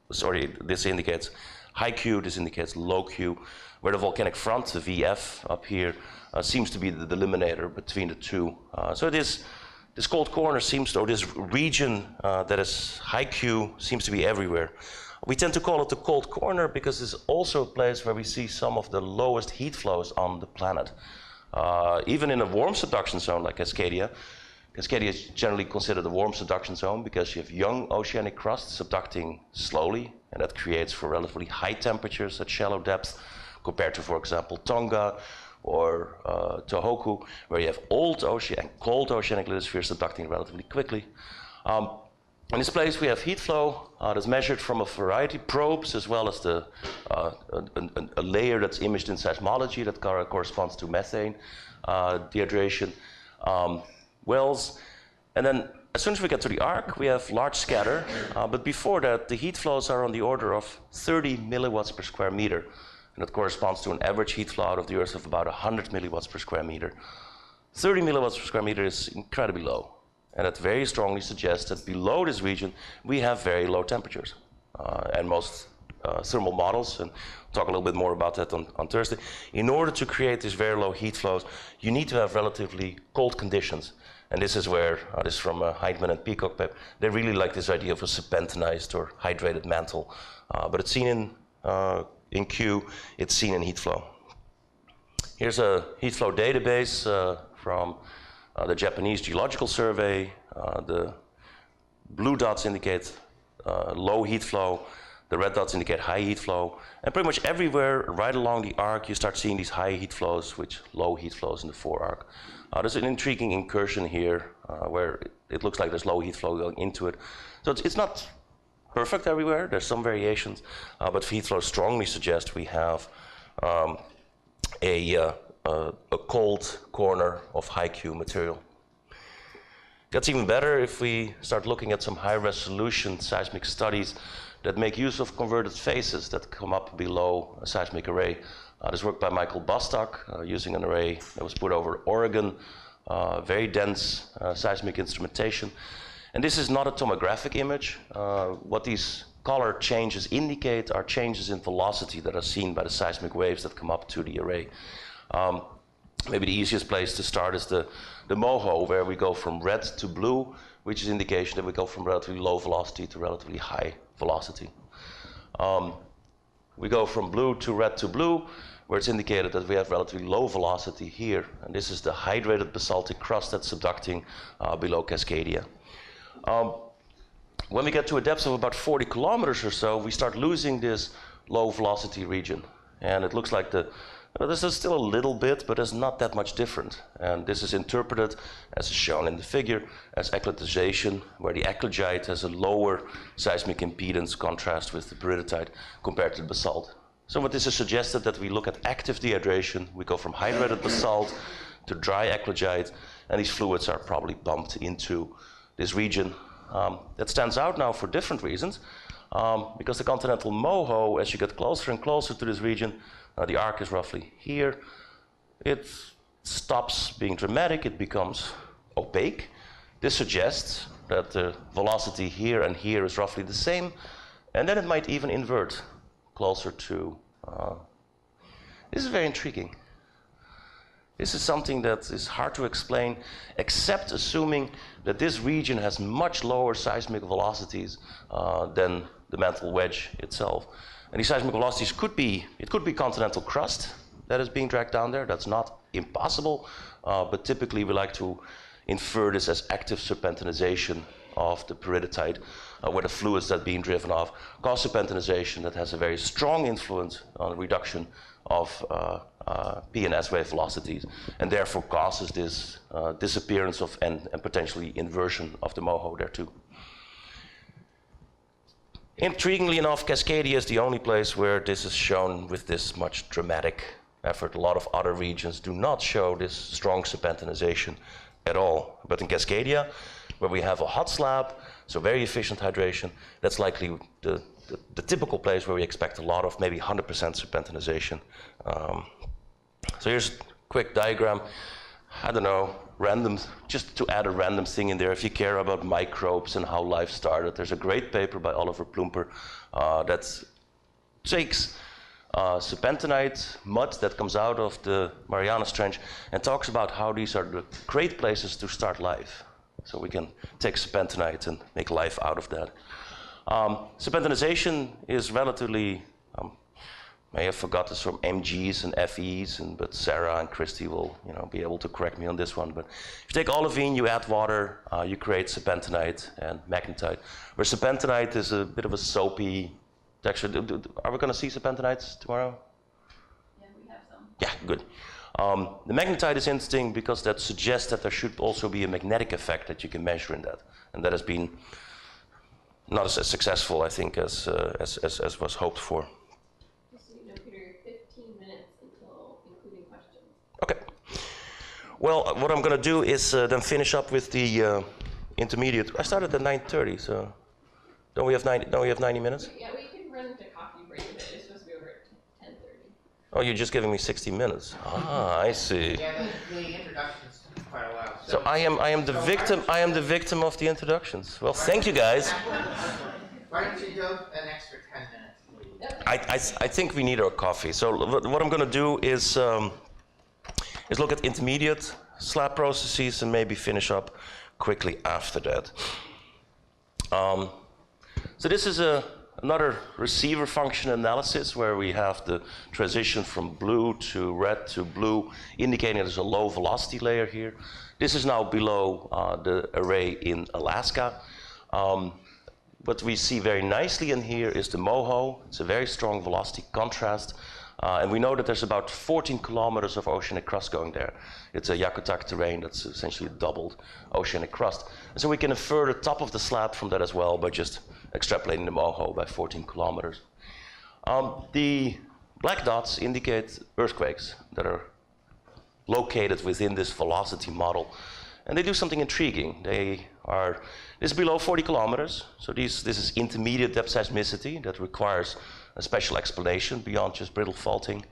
this indicates high Q, this indicates low Q, where the volcanic front, the VF up here, seems to be the delimiter between the two. So this cold corner seems to, or this region that is high Q seems to be everywhere. We tend to call it the cold corner because it's also a place where we see some of the lowest heat flows on the planet. Even in a warm subduction zone like Cascadia, Cascadia is generally considered a warm subduction zone because you have young oceanic crust subducting slowly, and that creates for relatively high temperatures at shallow depth compared to, for example, Tonga or Tohoku, where you have old ocean and cold oceanic lithospheres subducting relatively quickly. In this place, we have heat flow that's measured from a variety of probes, as well as a layer that's imaged in seismology that corresponds to methane dehydration wells. And then, as soon as we get to the arc, we have large scatter. But before that, the heat flows are on the order of 30 milliwatts per square meter. And that corresponds to an average heat flow out of the Earth of about 100 milliwatts per square meter. 30 milliwatts per square meter is incredibly low. And that very strongly suggests that below this region, we have very low temperatures. And most thermal models, and we'll talk a little bit more about that on Thursday, in order to create these very low heat flows, you need to have relatively cold conditions. And this is where, this is from Heidman and Peacock paper, they really like this idea of a serpentinized or hydrated mantle. But it's seen in Q, it's seen in heat flow. Here's a heat flow database from the Japanese Geological Survey. The blue dots indicate low heat flow. The red dots indicate high heat flow. And pretty much everywhere right along the arc, you start seeing these high heat flows, which low heat flows in the fore-arc. There's an intriguing incursion here where it looks like there's low heat flow going into it. So it's not perfect everywhere. There's some variations, but heat flow strongly suggest we have a cold corner of high Q material. Gets even better if we start looking at some high-resolution seismic studies that make use of converted phases that come up below a seismic array. This work by Michael Bostock using an array that was put over Oregon, very dense seismic instrumentation. And this is not a tomographic image. What these color changes indicate are changes in velocity that are seen by the seismic waves that come up to the array. Maybe the easiest place to start is the MOHO, where we go from red to blue, which is indication that we go from relatively low velocity to relatively high velocity. We go from blue to blue, where it's indicated that we have relatively low velocity here. And this is the hydrated basaltic crust that's subducting below Cascadia. When we get to a depth of about 40 kilometers or so, we start losing this low velocity region. And it looks like this is still a little bit, but it's not that much different. And this is interpreted, as is shown in the figure, as eclectization, where the eclogite has a lower seismic impedance contrast with the peridotite compared to the basalt. So what this is suggested that we look at active dehydration. We go from hydrated basalt to dry eclogite, and these fluids are probably bumped into this region. That stands out now for different reasons, because the continental MOHO, as you get closer and closer to this region, the arc is roughly here, it stops being dramatic, it becomes opaque. This suggests that the velocity here and here is roughly the same, and then it might even invert closer to... This is very intriguing. This is something that is hard to explain, except assuming that this region has much lower seismic velocities than the mantle wedge itself. And these seismic velocities could be continental crust that is being dragged down there. That's not impossible, but typically we like to infer this as active serpentinization of the peridotite, where the fluids that are being driven off cause serpentinization that has a very strong influence on the reduction of P and S wave velocities, and therefore causes this disappearance of and potentially inversion of the MOHO there too. Intriguingly enough, Cascadia is the only place where this is shown with this much dramatic effort. A lot of other regions do not show this strong serpentinization at all. But in Cascadia, where we have a hot slab, so very efficient hydration, that's likely the typical place where we expect a lot of, maybe 100% serpentinization. So here's a quick diagram. I don't know, random, just to add a random thing in there. If you care about microbes and how life started, there's a great paper by Oliver Plumper that takes serpentinite mud that comes out of the Marianas Trench and talks about how these are the great places to start life. So we can take serpentinite and make life out of that. Serpentinization is relatively, may have forgot this from MGs and FEs, but Sarah and Christy will be able to correct me on this one. But if you take olivine, you add water, you create serpentinite and magnetite. Where serpentinite is a bit of a soapy texture. Are we going to see serpentinites tomorrow? Yeah, we have some. Yeah, good. The magnetite is interesting because that suggests that there should also be a magnetic effect that you can measure in that. And that has been not as successful, I think, as was hoped for. Just so you know, Peter, 15 minutes until including questions. Okay. Well, what I'm going to do is then finish up with the intermediate. I started at 9:30, so don't we have 90 minutes? Yeah, we can run into coffee break a bit. It's supposed to be over at 10:30. Oh, you're just giving me 60 minutes. Ah, I see. Yeah, the introductions took quite a while. So I am the victim. I am the victim of the introductions. Well, thank you guys. Why don't you go an extra 10 minutes, please? I think we need our coffee. So what I'm going to do is look at intermediate slab processes and maybe finish up quickly after that. So this is another receiver function analysis where we have the transition from blue to red to blue, indicating there's a low velocity layer here. This is now below the array in Alaska. What we see very nicely in here is the MOHO. It's a very strong velocity contrast. And we know that there's about 14 kilometers of oceanic crust going there. It's a Yakutak terrain that's essentially doubled oceanic crust. And so we can infer the top of the slab from that as well by just extrapolating the MOHO by 14 kilometers. The black dots indicate earthquakes that are located within this velocity model. And they do something intriguing. This is below 40 kilometers, so this is intermediate depth seismicity that requires a special explanation beyond just brittle faulting.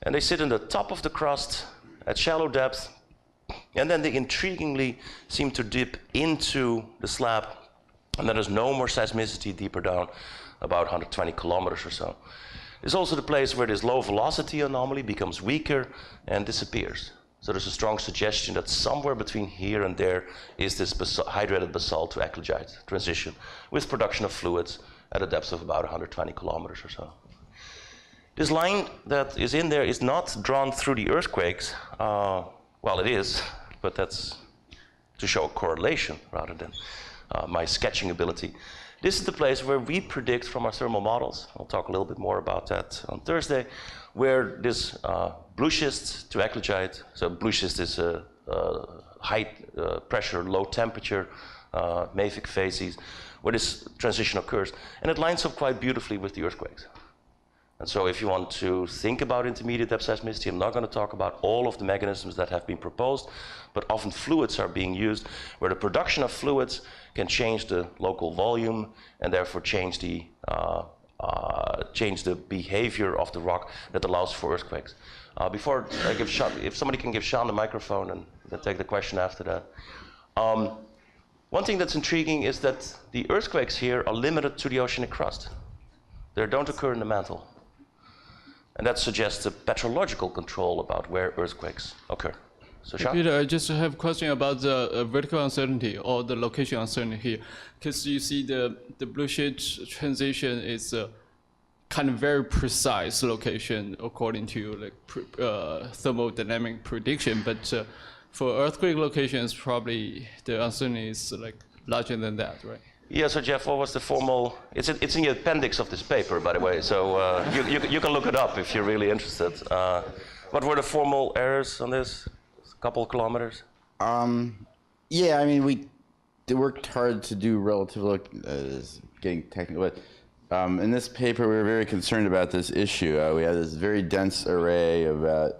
And they sit in the top of the crust at shallow depth, and then they intriguingly seem to dip into the slab, and then there's no more seismicity deeper down, about 120 kilometers or so. It's also the place where this low velocity anomaly becomes weaker and disappears. So there's a strong suggestion that somewhere between here and there is this hydrated basalt to eclogite transition with production of fluids at a depth of about 120 kilometers or so. This line that is in there is not drawn through the earthquakes. Well, it is, but that's to show a correlation rather than my sketching ability. This is the place where we predict from our thermal models, I'll talk a little bit more about that on Thursday, where this blue schist to eclogite, so blue schist is a high pressure, low temperature, mafic phases, where this transition occurs. And it lines up quite beautifully with the earthquakes. And so if you want to think about intermediate depth seismicity, I'm not going to talk about all of the mechanisms that have been proposed, but often fluids are being used, where the production of fluids can change the local volume and therefore change the behavior of the rock that allows for earthquakes. Before I give Sean, if somebody can give Sean the microphone and then take the question after that. One thing that's intriguing is that the earthquakes here are limited to the oceanic crust. They don't occur in the mantle. And that suggests a petrological control about where earthquakes occur. So, Sean? Peter, I just have a question about the vertical uncertainty or the location uncertainty here. Because you see the blue schist transition is a kind of very precise location according to like thermodynamic prediction. But for earthquake locations, probably the uncertainty is like larger than that, right? Yeah, so Jeff, what was the formal, it's in the appendix of this paper, by the way, so you can look it up if you're really interested. What were the formal errors on this? A couple of kilometers? Yeah, I mean, we worked hard to do relative, getting technical, but in this paper we were very concerned about this issue. We had this very dense array of about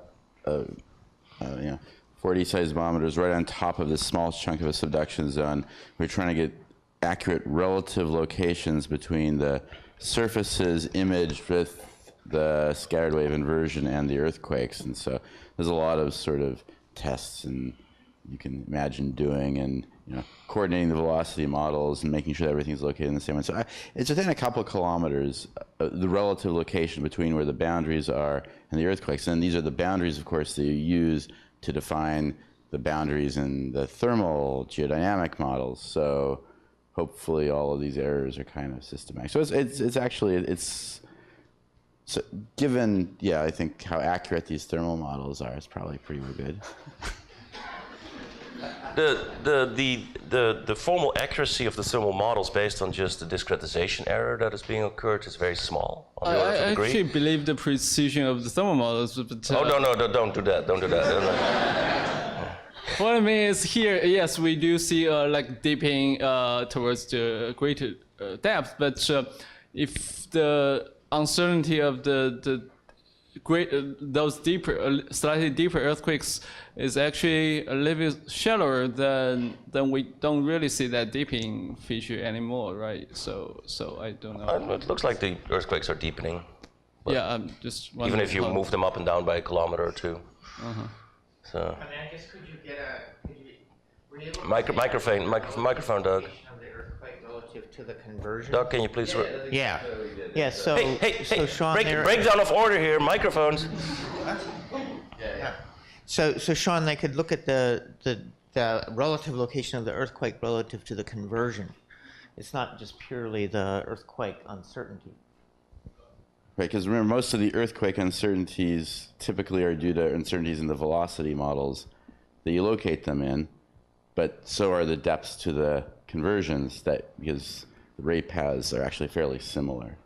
40 seismometers right on top of this small chunk of a subduction zone. We were trying to get accurate relative locations between the surfaces imaged with the scattered wave inversion and the earthquakes. And so there's a lot of sort of tests and you can imagine doing and coordinating the velocity models and making sure that everything's located in the same way. So it's within a couple of kilometers, the relative location between where the boundaries are and the earthquakes. And these are the boundaries, of course, that you use to define the boundaries in the thermal geodynamic models. So hopefully all of these errors are kind of systematic. So it's actually so given, I think how accurate these thermal models are, it's probably pretty good. The formal accuracy of the thermal models based on just the discretization error that is being occurred is very small. On the order of a degree. I actually believe the precision of the thermal models. But, oh, no, don't do that. Don't do that. What I mean is here, yes, we do see like dipping towards the greater depth, but if the uncertainty of those deeper, slightly deeper earthquakes is actually a little bit shallower, then we don't really see that dipping feature anymore, right? So I don't know. It looks like the earthquakes are deepening. Yeah, I'm just wondering. Even if you move them up and down by a kilometer or two. So. I mean, I guess could you get were you able to microphone, Doug. of the earthquake relative to the conversion? Doug, can you please? Yeah. So Hey, Sean, breakdown of order here. Microphones. So Sean, they could look at the relative location of the earthquake relative to the conversion. It's not just purely the earthquake uncertainty. Right, because remember, most of the earthquake uncertainties typically are due to uncertainties in the velocity models that you locate them in, but so are the depths to the conversions, because the ray paths are actually fairly similar.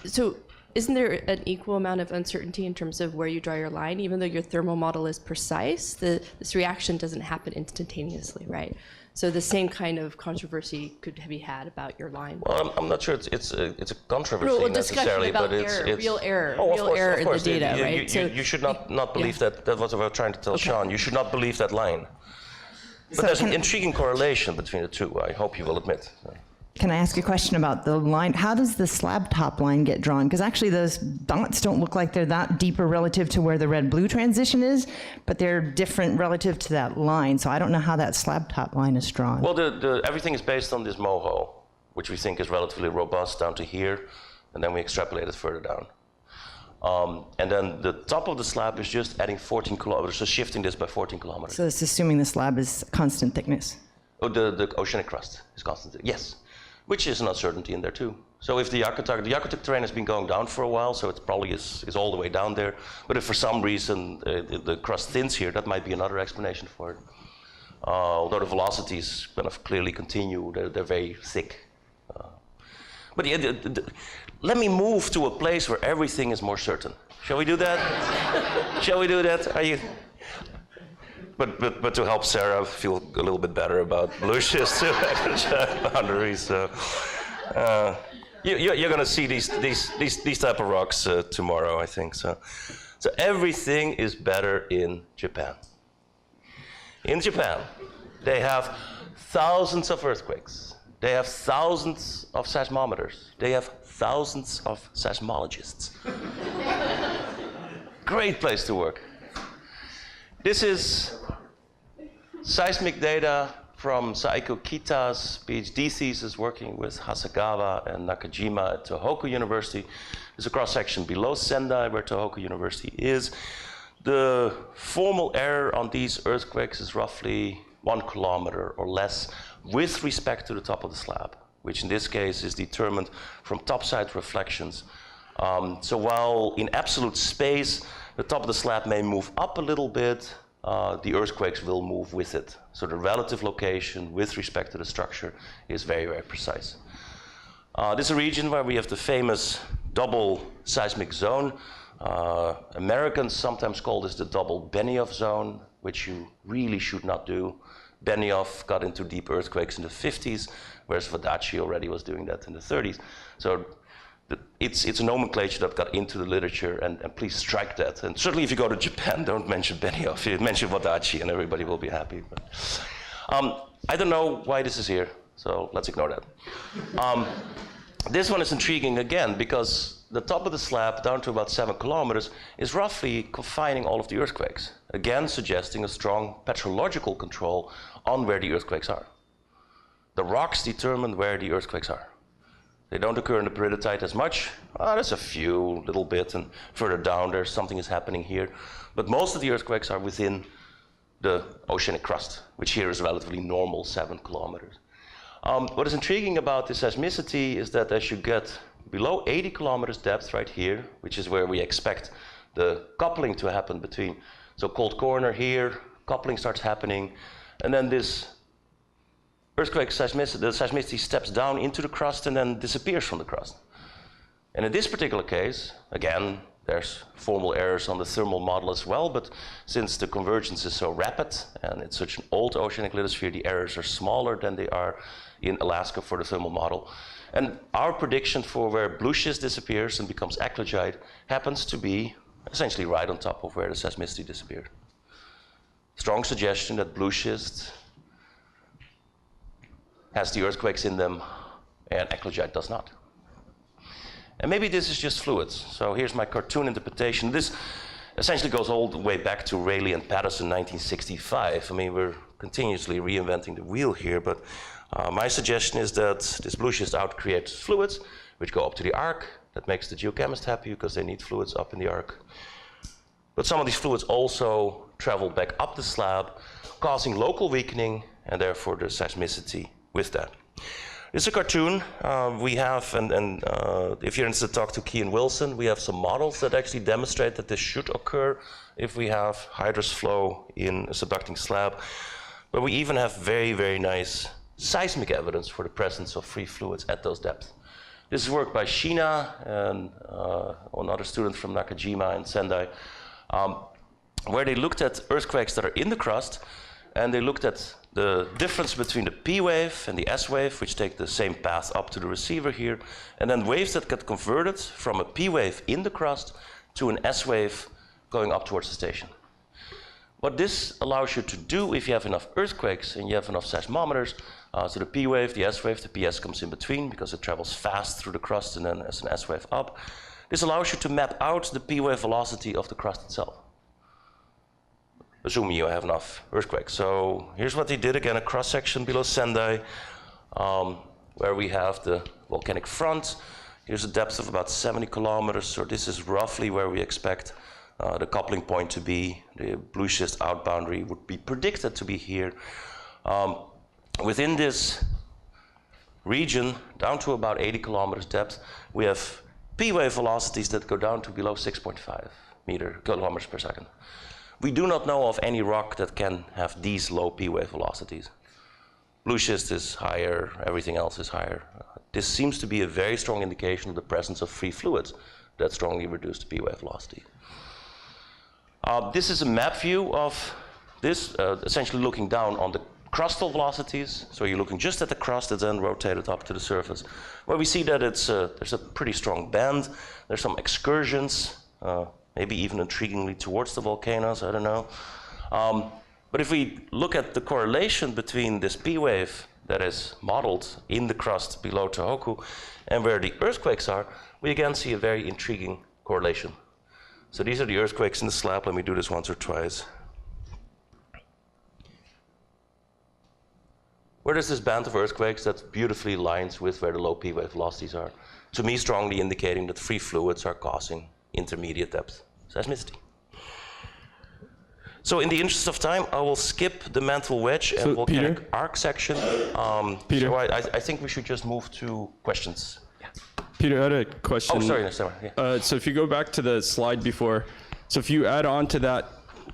So isn't there an equal amount of uncertainty in terms of where you draw your line? Even though your thermal model is precise, this reaction doesn't happen instantaneously, right? So the same kind of controversy could be had about your line. Well, I'm not sure it's a controversy necessarily, but it's real error of course, in the data, right? You should not believe that. That's what I was trying to tell Sean. You should not believe that line. But there's an intriguing correlation between the two. I hope you will admit. Can I ask a question about the line? How does the slab top line get drawn? Because actually those dots don't look like they're that deeper relative to where the red-blue transition is, but they're different relative to that line. So I don't know how that slab top line is drawn. Well, everything is based on this moho, which we think is relatively robust down to here, and then we extrapolate it further down. And then the top of the slab is just adding 14 kilometers, so shifting this by 14 kilometers. So it's assuming the slab is constant thickness. Oh, the oceanic crust is constant, yes. Which is an uncertainty in there too. So if the Yakutuk terrain has been going down for a while, so it probably is all the way down there. But if for some reason the crust thins here, that might be another explanation for it. Although the velocities kind of clearly continue, they're very thick. But yeah, let me move to a place where everything is more certain. Shall we do that? Shall we do that? Are you? But to help Sarah feel a little bit better about blue schist boundaries, so you're going to see these type of rocks tomorrow, I think. So everything is better in Japan. In Japan, they have thousands of earthquakes. They have thousands of seismometers. They have thousands of seismologists. Great place to work. This is seismic data from Saiko Kita's PhD thesis working with Hasegawa and Nakajima at Tohoku University. There's a cross-section below Sendai where Tohoku University is. The formal error on these earthquakes is roughly 1 kilometer or less with respect to the top of the slab, which in this case is determined from topside reflections. So while in absolute space, the top of the slab may move up a little bit, the earthquakes will move with it. So the relative location with respect to the structure is very, very precise. This is a region where we have the famous double seismic zone. Americans sometimes call this the double Benioff zone, which you really should not do. Benioff got into deep earthquakes in the 50s, whereas Wadachie already was doing that in the 30s. So it's a nomenclature that got into the literature, and please strike that. And certainly if you go to Japan, don't mention Benioff. You mention Wadachie, and everybody will be happy. But, I don't know why this is here, so let's ignore that. This one is intriguing again, because the top of the slab, down to about 7 kilometers, is roughly confining all of the earthquakes, again suggesting a strong petrological control on where the earthquakes are. The rocks determine where the earthquakes are. They don't occur in the peridotite as much. There's a few little bit, and further down there's something is happening here. But most of the earthquakes are within the oceanic crust, which here is relatively normal, 7 kilometers. What is intriguing about this seismicity is that as you get below 80 kilometers depth right here, which is where we expect the coupling to happen between, so cold corner here, coupling starts happening, and then this earthquake seismicity, the seismicity steps down into the crust and then disappears from the crust. And in this particular case, again, there's formal errors on the thermal model as well, but since the convergence is so rapid and it's such an old oceanic lithosphere, the errors are smaller than they are in Alaska for the thermal model. And our prediction for where blue schist disappears and becomes eclogite happens to be essentially right on top of where the seismicity disappeared. Strong suggestion that blue schist has the earthquakes in them and eclogite does not. And maybe this is just fluids. So here's my cartoon interpretation. This essentially goes all the way back to Rayleigh and Patterson, 1965. I mean, we're continuously reinventing the wheel here, but my suggestion is that this blue schist out creates fluids, which go up to the arc. That makes the geochemist happy because they need fluids up in the arc. But some of these fluids also travel back up the slab, causing local weakening, and therefore the seismicity with that. It's a cartoon we have, and if you're interested to talk to Kean Wilson, we have some models that actually demonstrate that this should occur if we have hydrous flow in a subducting slab. But we even have very, very nice seismic evidence for the presence of free fluids at those depths. This is work by Sheena and another student from Nakajima and Sendai, where they looked at earthquakes that are in the crust, and they looked at the difference between the P wave and the S wave, which take the same path up to the receiver here, and then waves that get converted from a P wave in the crust to an S wave going up towards the station. What this allows you to do, if you have enough earthquakes and you have enough seismometers, So the P wave, the S wave, the PS comes in between because it travels fast through the crust and then as an S wave up. This allows you to map out the P wave velocity of the crust itself, assuming you have enough earthquakes. So here's what they did, again, a cross-section below Sendai, where we have the volcanic front. Here's a depth of about 70 kilometers, so this is roughly where we expect the coupling point to be. The blue schist out boundary would be predicted to be here. Within this region, down to about 80 kilometers depth, we have P wave velocities that go down to below 6.5 kilometers per second. We do not know of any rock that can have these low P wave velocities. Blue schist is higher, everything else is higher. This seems to be a very strong indication of the presence of free fluids that strongly reduce the P wave velocity. This is a map view of this, essentially looking down on the crustal velocities. So you're looking just at the crust that's then rotated up to the surface, where we see that there's a pretty strong bend. There's some excursions, maybe even intriguingly towards the volcanoes, I don't know. But if we look at the correlation between this P wave that is modeled in the crust below Tohoku and where the earthquakes are, we again see a very intriguing correlation. So these are the earthquakes in the slab. Let me do this once or twice. Where there's this band of earthquakes that beautifully lines with where the low P wave velocities are, to me strongly indicating that free fluids are causing intermediate depth seismicity. So in the interest of time, I will skip the mantle wedge and volcanic arc section. Peter. So I think we should just move to questions. Yeah. Peter, I had a question. Oh, sorry, yeah. So if you go back to the slide before, so if you add on to that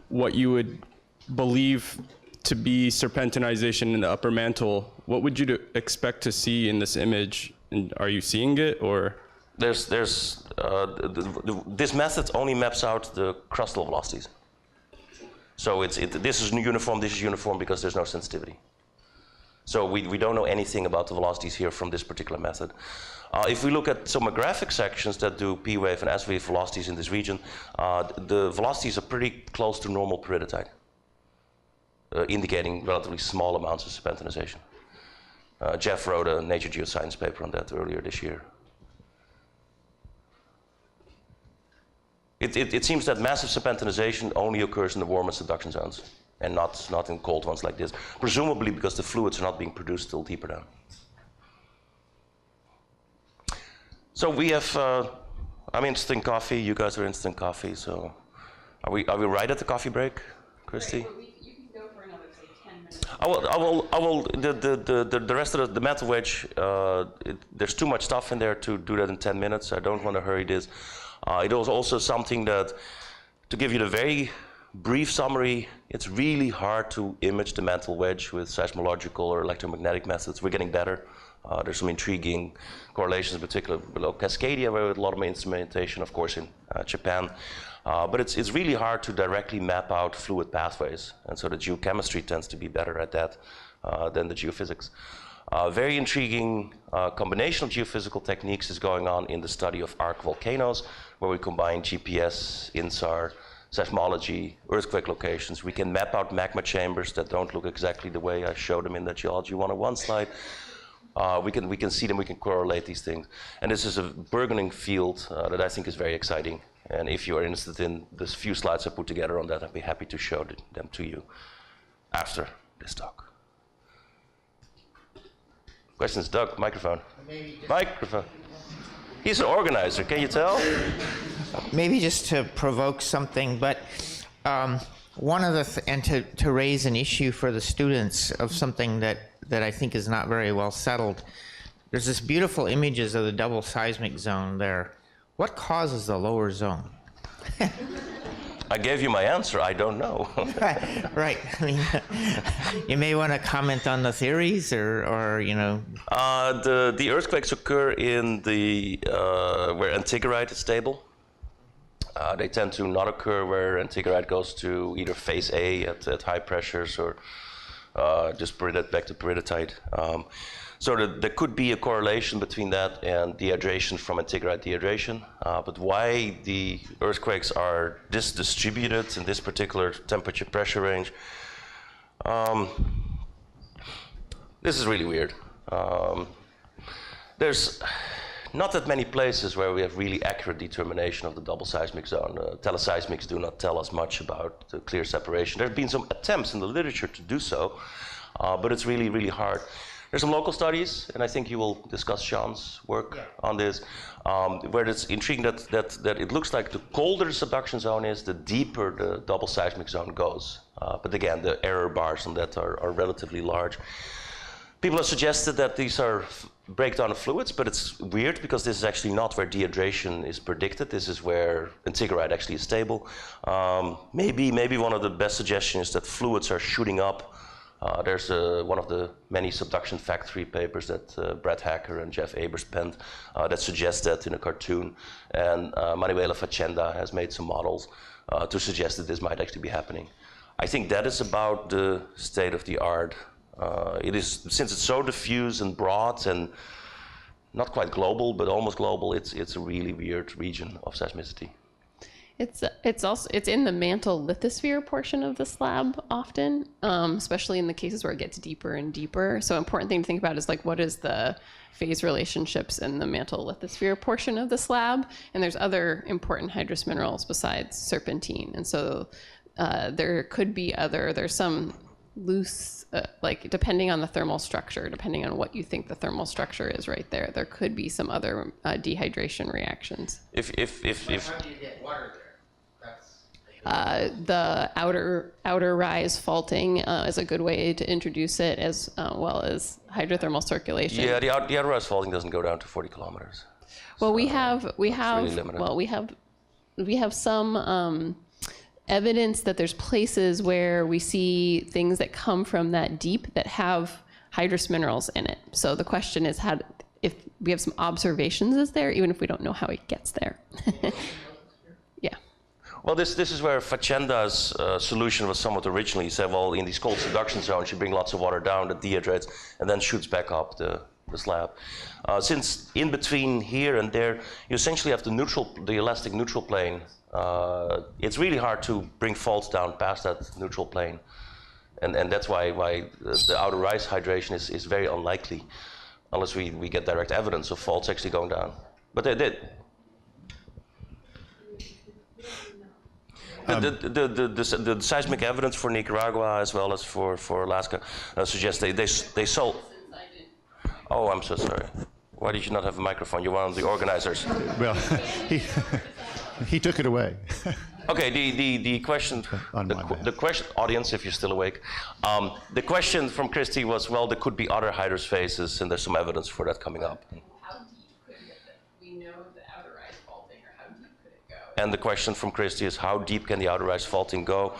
what you would believe to be serpentinization in the upper mantle, what would you expect to see in this image? And are you seeing it, or? This method only maps out the crustal velocities. So this is uniform because there's no sensitivity. So we don't know anything about the velocities here from this particular method. If we look at tomographic sections that do P wave and S wave velocities in this region, the velocities are pretty close to normal peridotite, indicating relatively small amounts of serpentinization. Jeff wrote a Nature Geoscience paper on that earlier this year. It seems that massive serpentinization only occurs in the warmer subduction zones and not in cold ones like this, presumably because the fluids are not being produced still deeper down. So we have, I'm interested in coffee, you guys are interested in coffee, so are we right at the coffee break, Christy? Right, you can go for another, say, 10 minutes. I will, the rest of the mantle wedge, there's too much stuff in there to do that in 10 minutes. I don't want to hurry this. It was also something that, to give you the very brief summary, it's really hard to image the mantle wedge with seismological or electromagnetic methods. We're getting better. There's some intriguing correlations, in particular below Cascadia, where we have a lot of instrumentation, of course, in Japan. But it's really hard to directly map out fluid pathways, and so the geochemistry tends to be better at that than the geophysics. Very intriguing combination of geophysical techniques is going on in the study of arc volcanoes, where we combine GPS, INSAR, seismology, earthquake locations. We can map out magma chambers that don't look exactly the way I showed them in the Geology 101 slide. We can see them, we can correlate these things. And this is a burgeoning field that I think is very exciting. And if you are interested in the few slides I put together on that, I'd be happy to show them to you after this talk. Questions? Doug, microphone. Microphone. He's an organizer, can you tell? Maybe just to provoke something, but one of the, and to raise an issue for the students of something that I think is not very well settled. There's this beautiful images of the double seismic zone there. What causes the lower zone? I gave you my answer. I don't know. Right. I mean, you may want to comment on the theories, or you know. The earthquakes occur in the where antigerite is stable. They tend to not occur where antigerite goes to either phase A at high pressures or just back to peridotite. So there could be a correlation between that and dehydration from antigerite dehydration. But why the earthquakes are distributed in this particular temperature pressure range, This is really weird. There's not that many places where we have really accurate determination of the double seismic zone. Teleseismics do not tell us much about the clear separation. There have been some attempts in the literature to do so, but it's really, really hard. There's some local studies, and I think you will discuss Sean's work on this, where it's intriguing that it looks like the colder the subduction zone is, the deeper the double seismic zone goes. But again, the error bars on that are relatively large. People have suggested that these are breakdown of fluids, but it's weird because this is actually not where dehydration is predicted. This is where antigerite actually is stable. Maybe one of the best suggestions is that fluids are shooting up. There's one of the many subduction fact 3 papers that Brett Hacker and Jeff Abers penned that suggests that in a cartoon. And Manuela Facenda has made some models to suggest that this might actually be happening. I think that is about the state of the art. It is, since it's so diffuse and broad and not quite global, but almost global, it's a really weird region of seismicity. It's in the mantle lithosphere portion of the slab often, especially in the cases where it gets deeper and deeper. So important thing to think about is like, what is the phase relationships in the mantle lithosphere portion of the slab? And there's other important hydrous minerals besides serpentine. And so there could be there's some loose, like depending on the thermal structure, depending on what you think the thermal structure is right there, there could be some other dehydration reactions. If How do you get water there? That's The outer rise faulting is a good way to introduce it, as well as hydrothermal circulation. Yeah, the outer rise faulting doesn't go down to 40 kilometers. Well, so we have we have some evidence that there's places where we see things that come from that deep that have hydrous minerals in it. So the question is, if we have some observations is there, even if we don't know how it gets there. Yeah. Well, this is where Facenda's solution was somewhat originally. He said, well, in these cold subduction zones, you bring lots of water down, that dehydrates, and then shoots back up the slab. Since in between here and there, you essentially have the elastic neutral plane. It's really hard to bring faults down past that neutral plane. And that's why the outer rise hydration is very unlikely, unless we get direct evidence of faults actually going down. But they did. The seismic evidence for Nicaragua as well as for Alaska suggests they sold. Oh, I'm so sorry. Why did you not have a microphone? You're one of the organizers. Well, he took it away. Okay, the question, the question, audience, if you're still awake, the question from Christy was, well, there could be other hydrous phases, and there's some evidence for that coming up. How deep could it get? We know the outer rise faulting, or how deep could it go? And the question from Christy is, how deep can the outer rise faulting go?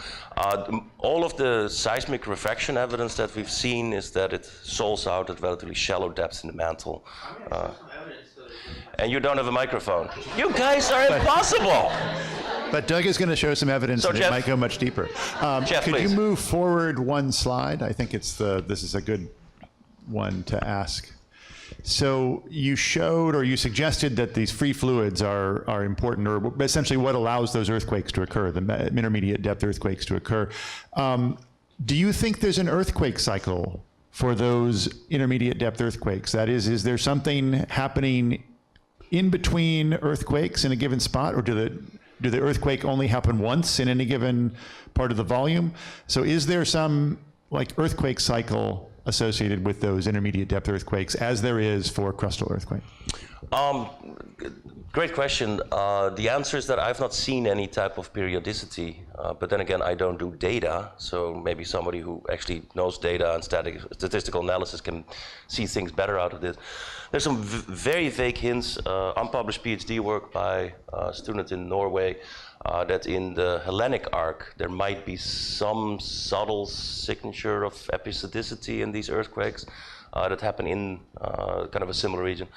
All of the seismic refraction evidence that we've seen is that it sols out at relatively shallow depths in the mantle. And you don't have a microphone. You guys are impossible! But Doug is going to show some evidence that it might go much deeper. Jeff, could please. you move forward one slide? I think this is a good one to ask. So you showed, or you suggested, that these free fluids are important, or essentially what allows those earthquakes to occur, the intermediate depth earthquakes to occur. Do you think there's an earthquake cycle for those intermediate depth earthquakes? That is there something happening in between earthquakes in a given spot, or do the earthquake only happen once in any given part of the volume? So is there some like earthquake cycle associated with those intermediate depth earthquakes, as there is for crustal earthquake? Great question. The answer is that I've not seen any type of periodicity, but then again, I don't do data, so maybe somebody who actually knows data and statistical analysis can see things better out of this. There's some very vague hints, unpublished PhD work by a student in Norway, that in the Hellenic arc, there might be some subtle signature of episodicity in these earthquakes that happen in kind of a similar region.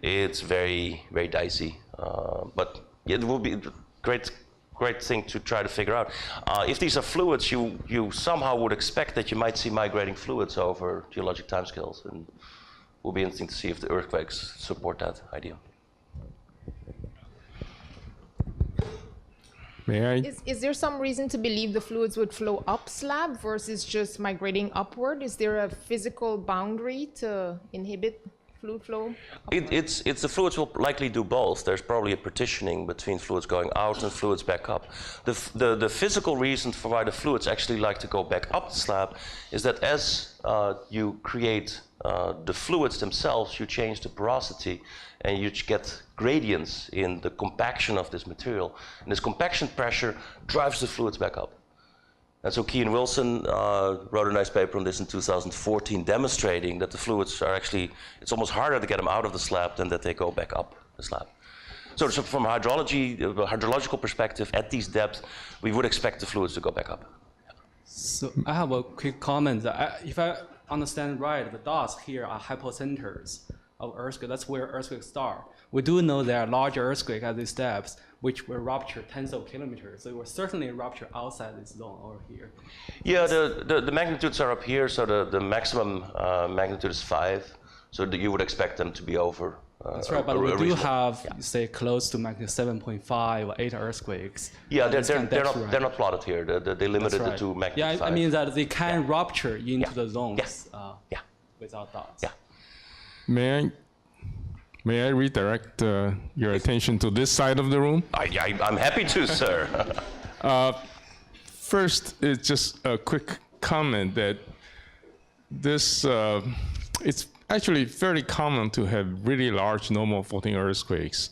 It's very, very dicey, but it will be a great thing to try to figure out. If these are fluids, you somehow would expect that you might see migrating fluids over geologic timescales, and it will be interesting to see if the earthquakes support that idea. May I? Is there some reason to believe the fluids would flow up slab versus just migrating upward? Is there a physical boundary to inhibit fluid flow? It's the fluids will likely do both. There's probably a partitioning between fluids going out and fluids back up. The physical reason for why the fluids actually like to go back up the slab is that as you create the fluids themselves, you change the porosity and you get gradients in the compaction of this material. And this compaction pressure drives the fluids back up. And so Key and Wilson wrote a nice paper on this in 2014 demonstrating that the fluids are actually, it's almost harder to get them out of the slab than that they go back up the slab. So from a hydrological perspective, at these depths, we would expect the fluids to go back up. So I have a quick comment. If I understand right, the dots here are hypocenters of earthquake. That's where earthquakes start. We do know there are large earthquakes at these depths which will rupture tens of kilometers. So it will certainly rupture outside this zone over here. Yeah, the magnitudes are up here, so the maximum magnitude is 5. So you would expect them to be over. That's right, but we do have, say, close to magnitude 7.5 or 8 earthquakes. Yeah, they're not plotted here. They limited it to magnitude 5. Yeah, I mean that they can rupture into the zones without dots. Yeah. May I redirect your attention to this side of the room? I'm happy to, sir. First, it's just a quick comment that this, it's actually very common to have really large normal faulting earthquakes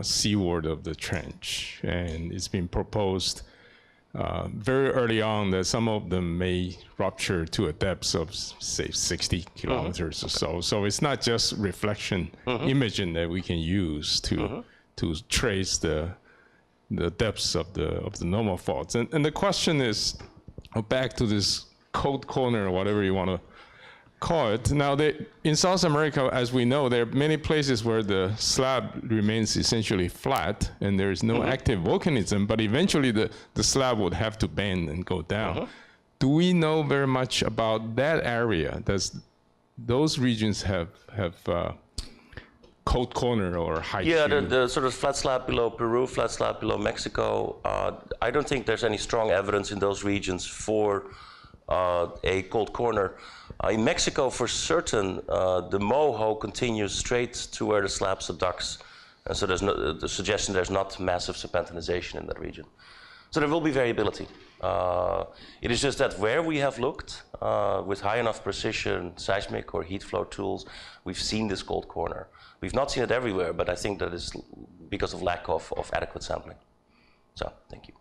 seaward of the trench. And it's been proposed very early on that some of them may rupture to a depth of, say, 60 kilometers or so. So it's not just reflection imaging that we can use to trace the depths of the normal faults. And the question is, back to this cold corner, or whatever you want to call it. Now, in South America, as we know, there are many places where the slab remains essentially flat and there is no active volcanism, but eventually the slab would have to bend and go down. Do we know very much about that area? Does those regions have cold corner or high Yeah, shear? the sort of flat slab below Peru, flat slab below Mexico. I don't think there's any strong evidence in those regions for a cold corner. In Mexico, for certain, the Moho continues straight to where the slab subducts. And so there's the suggestion there's not massive serpentinization in that region. So there will be variability. It is just that where we have looked with high enough precision seismic or heat flow tools, we've seen this cold corner. We've not seen it everywhere, but I think that is because of lack of adequate sampling. So, thank you.